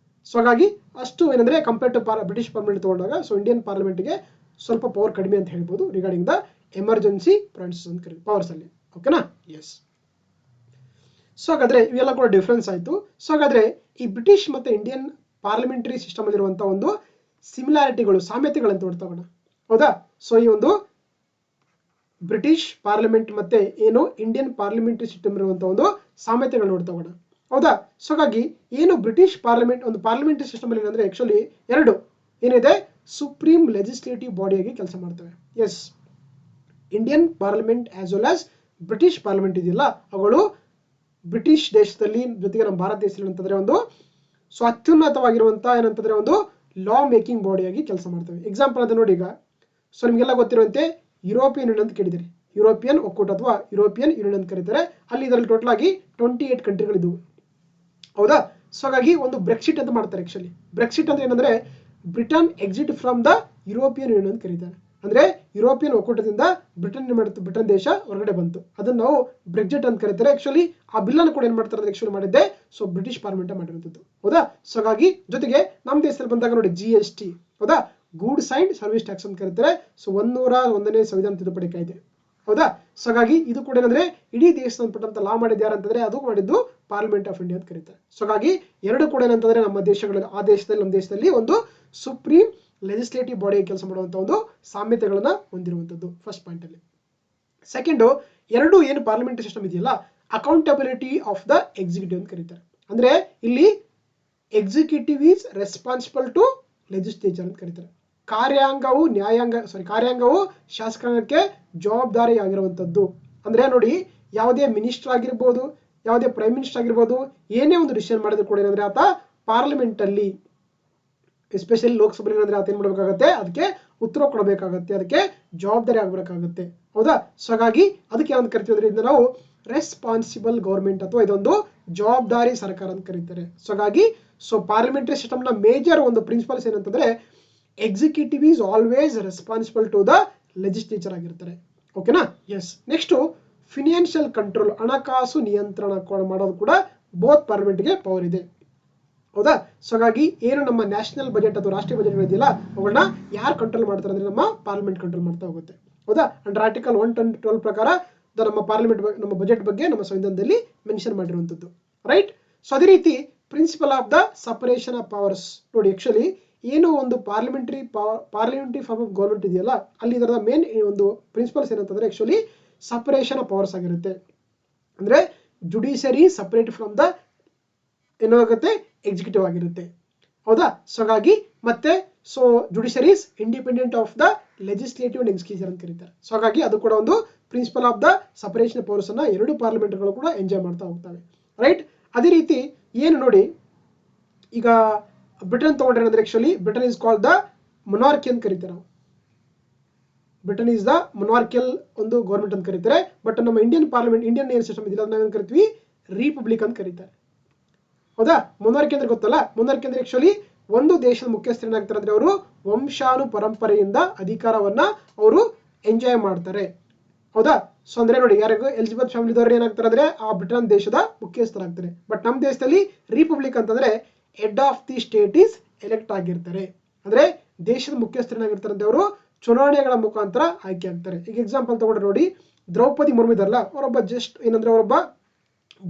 ಸೊ ಹಾಗಾಗಿ ಅಷ್ಟು ಏನಂದ್ರೆ ಕಂಪೇರ್ ಟು ಬ್ರಿಟಿಷ್ ಪಾರ್ಲಿಮೆಂಟ್ ತಗೊಂಡಾಗ ಸೊ ಇಂಡಿಯನ್ ಪಾರ್ಲಿಮೆಂಟ್ಗೆ ಸ್ವಲ್ಪ ಪವರ್ ಕಡಿಮೆ ಅಂತ ಹೇಳ್ಬೋದು ರಿಗಾರ್ಡಿಂಗ್ ದ ಎಮರ್ಜೆನ್ಸಿ ಪ್ರಾವಿನ್ಸಸ್ ಅಂತ ಕರೀತಾರೆ ಪವರ್ಸ್ ಅಲ್ಲಿ. ಓಕೆನಾ. ಎಸ್. ಸೊ ಹಾಗಾದ್ರೆ ಇವೆಲ್ಲ ಕೂಡ ಡಿಫ್ರೆನ್ಸ್ ಆಯ್ತು. ಸೊ ಹಾಗಾದ್ರೆ ಈ ಬ್ರಿಟಿಷ್ ಮತ್ತೆ ಇಂಡಿಯನ್ ಪಾರ್ಲಿಮೆಂಟರಿ ಸಿಸ್ಟಮ್ ಅಲ್ಲಿರುವಂತಹ ಒಂದು ಸಿಮಿಲಾರಿಟಿಗಳು, ಸಾಮ್ಯತೆಗಳಂತ ನೋಡ್ತೋಣ. ಹೌದಾ. ಸೊ ಈ ಒಂದು ಬ್ರಿಟಿಷ್ ಪಾರ್ಲಿಮೆಂಟ್ ಮತ್ತೆ ಏನು ಇಂಡಿಯನ್ ಪಾರ್ಲಿಮೆಂಟರಿ ಸಿಸ್ಟಮ್ ಇರುವಂತಹ ಒಂದು ಸಾಮ್ಯತೆಗಳು ನೋಡ್ತೋಣ. ಹೌದಾ. ಸೊ ಹಾಗಾಗಿ ಏನು ಬ್ರಿಟಿಷ್ ಪಾರ್ಲಿಮೆಂಟ್ ಒಂದು ಪಾರ್ಲಿಮೆಂಟರಿ ಸಿಸ್ಟಮ್ ಅಲ್ಲಿ ಏನಂದ್ರೆ ಆಕ್ಚುಲಿ ಎರಡು ಏನಿದೆ, ಸುಪ್ರೀಂ ಲೆಜಿಸ್ಲೇಟಿವ್ ಬಾಡಿಯಾಗಿ ಕೆಲಸ ಮಾಡ್ತವೆ. Yes, Indian parliament as well as British parliament ಇದೆಯಲ್ಲ, ಅವುಗಳು ಬ್ರಿಟಿಷ್ ದೇಶದಲ್ಲಿ ಜೊತೆಗೆ ನಮ್ಮ ಭಾರತ ದೇಶದಲ್ಲಿ ಅಂತಂದ್ರೆ ಒಂದು ಅತ್ಯುನ್ನತವಾಗಿರುವಂತಹ ಏನಂತಂದ್ರೆ ಒಂದು ಲಾ ಮೇಕಿಂಗ್ ಬಾಡಿಯಾಗಿ ಕೆಲಸ ಮಾಡ್ತವೆ. ಎಕ್ಸಾಂಪಲ್ ಅದು ನೋಡಿ ಈಗ, ಸೊ ನಿಮಗೆಲ್ಲ ಗೊತ್ತಿರುವಂತೆ ಯುರೋಪಿಯನ್ ಯೂನಿಯನ್ ಅಂತ ಕೇಳಿದರೆ, ಯುರೋಪಿಯನ್ ಒಕ್ಕೂಟ ಅಥವಾ ಯುರೋಪಿಯನ್ ಯೂನಿಯನ್ ಅಂತ ಕರೀತಾರೆ. ಅಲ್ಲಿ ಇದರಲ್ಲಿ ಟೋಟಲ್ ಆಗಿ 28 ಕಂಟ್ರಿಗಳಿದ್ದವು. ಹೌದಾ. ಸೊ ಹಾಗಾಗಿ ಒಂದು ಬ್ರೆಕ್ಸಿಟ್ ಅಂತ ಮಾಡ್ತಾರೆ. ಆಕ್ಚುಲಿ ಬ್ರೆಕ್ಸಿಟ್ ಅಂದ್ರೆ ಏನಂದ್ರೆ Britain exit from the European union ಅಂತ ಕರೀತಾರೆ. ಅಂದ್ರೆ ಯುರೋಪಿಯನ್ ಒಕ್ಕೂಟದಿಂದ ಬ್ರಿಟನ್ ದೇಶ ಹೊರಗಡೆ ಬಂತು. ಅದನ್ನ ನಾವು ಬ್ರೆಕ್ಸಿಟ್ ಅಂತ ಕರೀತಾರೆ. ಆಕ್ಚುಲಿ ಆ ಬಿಲ್ ಅನ್ನು ಕೂಡ ಏನ್ ಮಾಡ್ತಾರೆ ಆಕ್ಚುಲಿ ಮಾಡಿದ್ದೆ ಸೊ ಬ್ರಿಟಿಷ್ ಪಾರ್ಲಿಮೆಂಟ್ ಮಾಡಿರುವಂತದ್ದು. ಹೌದಾ. ಸೊ ಹಾಗಾಗಿ ಜೊತೆಗೆ ನಮ್ಮ ದೇಶದಲ್ಲಿ ಬಂದಾಗ ನೋಡಿ GST, ಹೌದಾ, ಗೂಡ್ಸ್ ಅಂಡ್ ಸರ್ವಿಸ್ ಟ್ಯಾಕ್ಸ್ ಅಂತ ಕರೀತಾರೆ. ಸೊ 101ನೇ ಸಂವಿಧಾನ ತಿದ್ದುಪಡಿ ಕಾಯ್ದೆ. ಹೌದಾ. ಸೊ ಹಾಗಾಗಿ ಇದು ಕೂಡ ಏನಂದ್ರೆ ಇಡೀ ದೇಶ ಸಂಬಂಧಪಟ್ಟಂತ ಲಾ ಮಾಡಿದ್ದು ಯಾರಂತಂದ್ರೆ ಅದು ಮಾಡಿದ್ದು ಪಾರ್ಲಿಮೆಂಟ್ ಆಫ್ ಇಂಡಿಯಾ ಅಂತ ಕರೀತಾರೆ. ಸೊ ಹಾಗಾಗಿ ಎರಡು ಕೂಡ ಏನಂತಂದ್ರೆ ನಮ್ಮ ದೇಶಗಳಲ್ಲಿ ಆ ದೇಶದಲ್ಲಿ ನಮ್ಮ ದೇಶದಲ್ಲಿ ಒಂದು ಸುಪ್ರೀಂ ಲೆಜಿಸ್ಲೇಟಿವ್ ಬಾಡಿ ಕೆಲಸ ಮಾಡುವಂತ ಒಂದು ಸಾಮ್ಯತೆಗಳನ್ನ ಹೊಂದಿರುವಂತದ್ದು ಫಸ್ಟ್ ಪಾಯಿಂಟ್ ಅಲ್ಲಿ. ಸೆಕೆಂಡ್, ಎರಡು ಏನು ಪಾರ್ಲಿಮೆಂಟರಿ ಸಿಸ್ಟಮ್ ಇದೆಯಲ್ಲ, ಅಕೌಂಟಬಿಲಿಟಿ ಆಫ್ ದ ಎಕ್ಸಿಕ್ಯೂಟಿವ್ ಅಂತ ಕರೀತಾರೆ. ಅಂದ್ರೆ ಇಲ್ಲಿ executive is responsible to legislature ಅಂತ ಕರೀತಾರೆ. ಕಾರ್ಯಾಂಗವು ಶಾಸಕಾಂಗಕ್ಕೆ ಜವಾಬ್ದಾರಿ ಆಗಿರುವಂತದ್ದು. ಅಂದ್ರೆ ನೋಡಿ, ಯಾವುದೇ ಮಿನಿಸ್ಟರ್ ಆಗಿರ್ಬೋದು, ಯಾವುದೇ ಪ್ರೈಮ್ ಮಿನಿಸ್ಟರ್ ಆಗಿರ್ಬೋದು, ಏನೇ ಒಂದು ಡಿಸಿಷನ್ ಮಾಡಿದ್ರು ಕೂಡ ಏನಂದ್ರೆ ಆತ ಪಾರ್ಲಿಮೆಂಟ್ ಅಲ್ಲಿ ಎಸ್ಪೆಷಲಿ ಲೋಕಸಭೆಯಲ್ಲಿ ಏನಂದ್ರೆ ಆತ ಏನ್ ಮಾಡಬೇಕಾಗತ್ತೆ, ಅದಕ್ಕೆ ಉತ್ತರ ಕೊಡಬೇಕಾಗತ್ತೆ, ಅದಕ್ಕೆ ಜವಾಬ್ದಾರಿ ಆಗಬೇಕಾಗತ್ತೆ. ಹೌದಾ. ಸೊ ಹಾಗಾಗಿ ಅದಕ್ಕೆ ಏನಂತ ಕರಿತೀವಿ ಅಂದ್ರೆ ಇದನ್ನ ನಾವು ರೆಸ್ಪಾನ್ಸಿಬಲ್ ಗೌರ್ಮೆಂಟ್ ಅಥವಾ ಇದೊಂದು ಜವಾಬ್ದಾರಿ ಸರ್ಕಾರ ಅಂತ ಕರೀತಾರೆ. ಸೊ ಹಾಗಾಗಿ ಪಾರ್ಲಿಮೆಂಟರಿ ಸಿಸ್ಟಮ್ ನ ಮೇಜರ್ ಒಂದು ಪ್ರಿನ್ಸಿಪಲ್ಸ್ ಏನಂತಂದ್ರೆ executive is always responsible to the legislature ಆಗಿರ್ತಾರೆ. ಓಕೆನಾ. ಎಸ್. ನೆಕ್ಸ್ಟ್, ಫಿನಾನ್ಷಿಯಲ್ ಕಂಟ್ರೋಲ್, ಹಣಕಾಸು ನಿಯಂತ್ರಣ ಮಾಡೋದು ಕೂಡ ಬೋತ್ ಪಾರ್ಲಿಮೆಂಟ್ಗೆ ಪವರ್ ಇದೆ. ಹೌದಾ. ಸೊ ಹಾಗಾಗಿ ಏನು ನಮ್ಮ ನ್ಯಾಷನಲ್ ಬಜೆಟ್ ಅಥವಾ ರಾಷ್ಟ್ರೀಯ ಬಜೆಟ್ ಇದೆಯಲ್ಲ, ಅವುಗಳನ್ನ ಯಾರು ಕಂಟ್ರೋಲ್ ಮಾಡ್ತಾರೆ ಅಂದ್ರೆ ನಮ್ಮ ಪಾರ್ಲಿಮೆಂಟ್ ಕಂಟ್ರೋಲ್ ಮಾಡ್ತಾ ಹೋಗುತ್ತೆ. ಹೌದಾ. ಅಂಡರ್ ಆರ್ಟಿಕಲ್ 112 ಪ್ರಕಾರ ನಮ್ಮ ಪಾರ್ಲಿಮೆಂಟ್ ನಮ್ಮ ಬಜೆಟ್ ಬಗ್ಗೆ ನಮ್ಮ ಸಂವಿಧಾನದಲ್ಲಿ ಮೆನ್ಷನ್ ಮಾಡಿರುವಂತದ್ದು. ರೈಟ್. ಸೊ ಅದೇ ರೀತಿ principle of the separation of powers ನೋಡಿ, ಆಕ್ಚುಲಿ ಏನು ಒಂದು ಪಾರ್ಲಿಮೆಂಟರಿ ಫಾರ್ಮ್ ಆಫ್ ಗೌರ್ಮೆಂಟ್ ಇದೆಯಲ್ಲ, ಅಲ್ಲಿ ಇದರ ಮೇನ್ ಒಂದು ಪ್ರಿನ್ಸಿಪಲ್ಸ್ ಏನಂತಂದ್ರೆ ಆಕ್ಚುಲಿ ಸಪರೇಷನ್ ಆಫ್ ಪವರ್ಸ್ ಆಗಿರುತ್ತೆ. ಅಂದ್ರೆ ಜುಡಿಷಿಯರಿ ಸಪರೇಟ್ ಫ್ರಮ್ ದ ಏನಾಗುತ್ತೆ ಎಕ್ಸಿಕ್ಯೂಟಿವ್ ಆಗಿರುತ್ತೆ. ಹೌದಾ. ಸೊ ಹಾಗಾಗಿ ಮತ್ತೆ judiciaries independent of the legislative and executive ಅಂತ ಕರೀತಾರೆ. ಸೊ ಹಾಗಾಗಿ ಅದು ಕೂಡ ಒಂದು principle of the separation powers ಅನ್ನ ಎರಡು ಪಾರ್ಲಿಮೆಂಟ್ಗಳು ಕೂಡ ಎಂಜಾಯ್ ಮಾಡ್ತಾ ಹೋಗ್ತವೆ. ರೈಟ್. ಅದೇ ರೀತಿ ಏನು ನೋಡಿ, ಈಗ ಬ್ರಿಟನ್ ತಗೊಂಡ್ರೆ ಅಂದ್ರೆ actually Britain is called the monarchy ಅಂತ ಕರೀತಾರೆ ನಾವು. ಬ್ರಿಟನ್ ಇಸ್ ದ ಮೊನಾರ್ಕಿಯಲ್ ಒಂದು ಗೌರ್ಮೆಂಟ್ ಅಂತ ಕರೀತಾರೆ. ಬಟ್ ನಮ್ಮ ಇಂಡಿಯನ್ ಪಾರ್ಲಿಮೆಂಟ್ ಇಂಡಿಯನ್ ಏನ್ ಸಿಸ್ಟಮ್ ಇದೆಯಲ್ಲ ಅದನ್ನ ಏನ್ ಕರಿತೀವಿ, ರಿಪಬ್ಲಿಕ್ ಅಂತ ಕರೀತಾರೆ. ಹೌದಾ. ಮೊನಾರ್ಕಿ ಅಂದ್ರೆ ಗೊತ್ತಲ್ಲ, ಮೊನಾರ್ಕಿ ಅಂದ್ರೆ ಆಕ್ಚುಲಿ ಒಂದು ದೇಶದ ಮುಖ್ಯಸ್ಥರು ಏನಾಗ್ತಾರೆ ಅಂದ್ರೆ ಅವರು ವಂಶಾನು ಪರಂಪರೆಯಿಂದ ಅಧಿಕಾರವನ್ನ ಅವರು ಎಂಜಾಯ್ ಮಾಡ್ತಾರೆ. ಹೌದಾ. ಸೊ ಅಂದ್ರೆ ನೋಡಿ, ಯಾರಿಗೂ ಎಲಿಜಬೆತ್ ಫ್ಯಾಮಿಲಿದವ್ರು ಏನಾಗ್ತಾರೆ ಅಂದ್ರೆ ಆ ಬ್ರಿಟನ್ ದೇಶದ ಮುಖ್ಯಸ್ಥರಾಗ್ತಾರೆ. ಬಟ್ ನಮ್ಮ ದೇಶದಲ್ಲಿ ರಿಪಬ್ಲಿಕ್ ಅಂತಂದ್ರೆ head of the state is elect ಆಗಿರ್ತಾರೆ. ಅಂದ್ರೆ ದೇಶದ ಮುಖ್ಯಸ್ಥರು ಏನಾಗಿರ್ತಾರೆ ಅಂದ್ರೆ ಅವರು ಚುನಾವಣೆಗಳ ಮುಖಾಂತರ ಆಯ್ಕೆ ಆಗ್ತಾರೆ. ಈಗ ಎಕ್ಸಾಂಪಲ್ ತಗೊಂಡ್ರೆ ನೋಡಿ, ದ್ರೌಪದಿ ಮುರ್ಮು ಇದಾರಲ್ಲ, ಅವರೊಬ್ಬ ಜಸ್ಟ್ ಏನಂದ್ರೆ ಅವರೊಬ್ಬ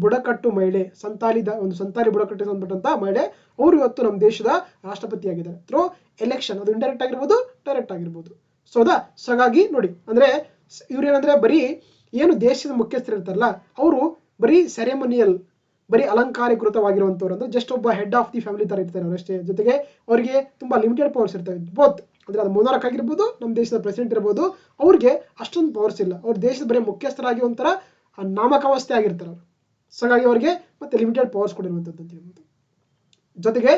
ಬುಡಕಟ್ಟು ಮಹಿಳೆ, ಸಂತಾಲಿ ಬುಡಕಟ್ಟು ಅಂದ್ಬಿಟ್ಟಂತ ಮಹಿಳೆ. ಅವರು ಇವತ್ತು ನಮ್ಮ ದೇಶದ ರಾಷ್ಟ್ರಪತಿ ಆಗಿದ್ದಾರೆ ಥ್ರೂ ಎಲೆಕ್ಷನ್. ಅದು ಇಂಡೈರೆಕ್ಟ್ ಆಗಿರ್ಬೋದು, ಡೈರೆಕ್ಟ್ ಆಗಿರ್ಬೋದು. ಸೊ ಹೌದಾ. ಸೊ ಹಾಗಾಗಿ ನೋಡಿ, ಅಂದ್ರೆ ಇವ್ರು ಏನಂದ್ರೆ ಬರೀ ಏನು ದೇಶದ ಮುಖ್ಯಸ್ಥರು ಇರ್ತಾರಲ್ಲ, ಅವರು ಬರೀ ಸೆರೆಮನಿಯಲ್, ಬರೀ ಅಲಂಕಾರೀಕೃತವಾಗಿರುವಂತವ್ರು, ಅಂದ್ರೆ ಜಸ್ಟ್ ಒಬ್ಬ ಹೆಡ್ ಆಫ್ ದಿ ಫ್ಯಾಮಿಲಿ ತರ ಇರ್ತಾರೆ ಅವರಷ್ಟೇ. ಜೊತೆಗೆ ಅವರಿಗೆ ತುಂಬಾ ಲಿಮಿಟೆಡ್ ಪವರ್ಸ್ ಇರ್ತವೆ. ಬೋತ್ ಅಂದ್ರೆ ಅದು ಮೊನಾರ್ಕ್ ಆಗಿರ್ಬೋದು, ನಮ್ಮ ದೇಶದ ಪ್ರೆಸಿಡೆಂಟ್ ಇರ್ಬೋದು, ಅವ್ರಿಗೆ ಅಷ್ಟೊಂದು ಪವರ್ಸ್ ಇಲ್ಲ. ಅವ್ರ ದೇಶದ ಬರೀ ಮುಖ್ಯಸ್ಥರಾಗಿ ಒಂಥರ ನಾಮಕಾವಸ್ಥೆ ಆಗಿರ್ತಾರೆ ಅವರು. ಸೊ ಹಾಗಾಗಿ ಅವರಿಗೆ ಮತ್ತೆ ಲಿಮಿಟೆಡ್ ಪವರ್ಸ್ ಕೊಡಿರುವಂಥದ್ದು ಅಂತ ಹೇಳ್ಬೋದು. ಜೊತೆಗೆ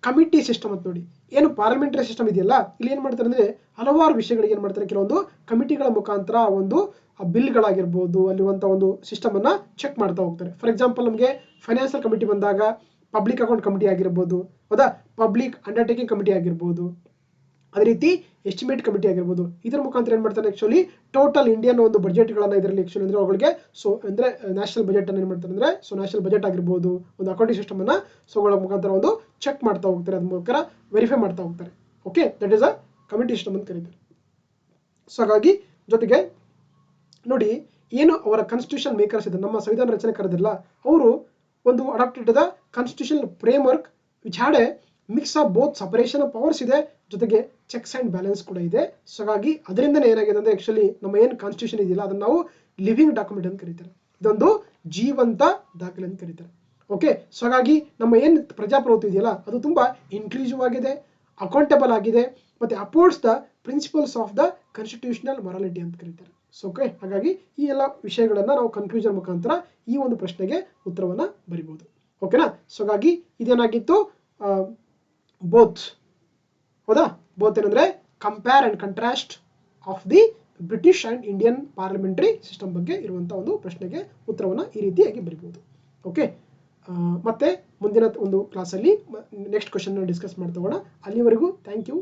ಕಮಿಟಿ ಸಿಸ್ಟಮ್ ಅಂತ ನೋಡಿ, ಏನು ಪಾರ್ಲಿಮೆಂಟರಿ ಸಿಸ್ಟಮ್ ಇದೆಯಲ್ಲ, ಇಲ್ಲಿ ಏನ್ ಮಾಡ್ತಾರೆ ಅಂದ್ರೆ ಹಲವಾರು ವಿಷಯಗಳಿಗೆ ಏನ್ ಮಾಡ್ತಾರೆ, ಕೆಲವೊಂದು ಕಮಿಟಿಗಳ ಮುಖಾಂತರ ಒಂದು ಬಿಲ್ಗಳಾಗಿರ್ಬೋದು ಅಲ್ಲಿರುವಂತ ಒಂದು ಸಿಸ್ಟಮ್ ಅನ್ನ ಚೆಕ್ ಮಾಡ್ತಾ ಹೋಗ್ತಾರೆ. ಫಾರ್ ಎಕ್ಸಾಂಪಲ್ ನಮಗೆ ಫೈನಾನ್ಷಿಯಲ್ ಕಮಿಟಿ ಬಂದಾಗ ಪಬ್ಲಿಕ್ ಅಕೌಂಟ್ ಕಮಿಟಿ ಆಗಿರ್ಬೋದು, ಹೌದಾ, ಪಬ್ಲಿಕ್ ಅಂಡರ್ಟೇಕಿಂಗ್ ಕಮಿಟಿ ಆಗಿರ್ಬೋದು, ಅದೇ ರೀತಿ ಎಸ್ಟಿಮೇಟ್ ಕಮಿಟಿ ಆಗಿರ್ಬೋದು. ಇದರ ಮುಖಾಂತರ ಏನ್ ಮಾಡ್ತಾರೆ ಆಕ್ಚುಲಿ ಟೋಟಲ್ ಇಂಡಿಯನ್ ಒಂದು ಬಜೆಟ್ಗಳನ್ನ ಇದರಲ್ಲಿ ಆಕ್ಚುಲಿ ಅಂದ್ರೆ ಅವುಗಳಿಗೆ ಅಂದ್ರೆ ನ್ಯಾಷನಲ್ ಬಜೆಟ್ ಅನ್ನ ಏನ್ ಮಾಡ್ತಾರೆ ಅಂದ್ರೆ ನ್ಯಾಷನಲ್ ಬಜೆಟ್ ಆಗಿರ್ಬೋದು, ಒಂದು ಅಕೌಂಟಿಂಗ್ ಸಿಸ್ಟಮ್ ಅನ್ನ ಅವುಗಳ ಮುಖಾಂತರ ಒಂದು ಚೆಕ್ ಮಾಡ್ತಾ ಹೋಗ್ತಾರೆ, ಅದ್ರ ಮುಖಾಂತರ ವೆರಿಫೈ ಮಾಡ್ತಾ ಹೋಗ್ತಾರೆ. Okay, that is a committee system ಅಂತ ಕರೀತಾರೆ. ಸೊ ಹಾಗಾಗಿ ಜೊತೆಗೆ ನೋಡಿ, ಏನು ಅವರ ಕಾನ್ಸ್ಟಿಟ್ಯೂಷನ್ ಮೇಕರ್ಸ್ ಇದೆ, ನಮ್ಮ ಸಂವಿಧಾನ ರಚನೆಕಾರರಿಲ್ಲ, ಅವರು ಒಂದು adopted the constitution framework which had a mix of both separation of powers ಇದೆ, ಜೊತೆಗೆ ಚೆಕ್ಸ್ ಅಂಡ್ ಬ್ಯಾಲೆನ್ಸ್ ಕೂಡ ಇದೆ. ಸೊ ಹಾಗಾಗಿ ಅದರಿಂದನೇ ಏನಾಗಿದೆ ಅಂದ್ರೆ ಆಕ್ಚುಲಿ ನಮ್ಮ ಏನು ಕಾನ್ಸ್ಟಿಟ್ಯೂಷನ್ ಇದೆಯಲ್ಲ ಅದನ್ನ ನಾವು ಲಿವಿಂಗ್ ಡಾಕ್ಯುಮೆಂಟ್ ಅಂತ ಕರೀತಾರೆ. ಇದೊಂದು ಜೀವಂತ ದಾಖಲೆ ಅಂತ ಕರೀತಾರೆ. ಓಕೆ. ಸೊ ಹಾಗಾಗಿ ನಮ್ಮ ಏನು ಪ್ರಜಾಪ್ರಭುತ್ವ ಇದೆಯಲ್ಲ ಅದು ತುಂಬ ಇನ್ಕ್ಲೂಸಿವ್ ಆಗಿದೆ, ಅಕೌಂಟಬಲ್ ಆಗಿದೆ, ಮತ್ತು affords the principles of the constitutional morality ಅಂತ ಕರೀತಾರೆ. ಸೊ ಓಕೆ, ಹಾಗಾಗಿ ಈ ಎಲ್ಲ ವಿಷಯಗಳನ್ನು ನಾವು ಕನ್ಕ್ಲೂಷನ್ ಮುಖಾಂತರ ಈ ಒಂದು ಪ್ರಶ್ನೆಗೆ ಉತ್ತರವನ್ನು ಬರಿಬೋದು. ಓಕೆನಾ. ಸೊ ಹಾಗಾಗಿ ಇದೇನಾಗಿತ್ತು, ಬೋತ್, ಹೌದಾ, ಬೋತ್ ಏನಂದರೆ compare and contrast of the British and Indian parliamentary system ಬಗ್ಗೆ ಇರುವಂಥ ಒಂದು ಪ್ರಶ್ನೆಗೆ ಉತ್ತರವನ್ನು ಈ ರೀತಿಯಾಗಿ ಬರಿಬೋದು. ಓಕೆ. ಮತ್ತೆ ಮುಂದಿನ ಒಂದು ಕ್ಲಾಸಲ್ಲಿ ನೆಕ್ಸ್ಟ್ ಕ್ವಶನ್ನ ಡಿಸ್ಕಸ್ ಮಾಡ್ತೋಗೋಣ. ಅಲ್ಲಿವರೆಗೂ ಥ್ಯಾಂಕ್ ಯು.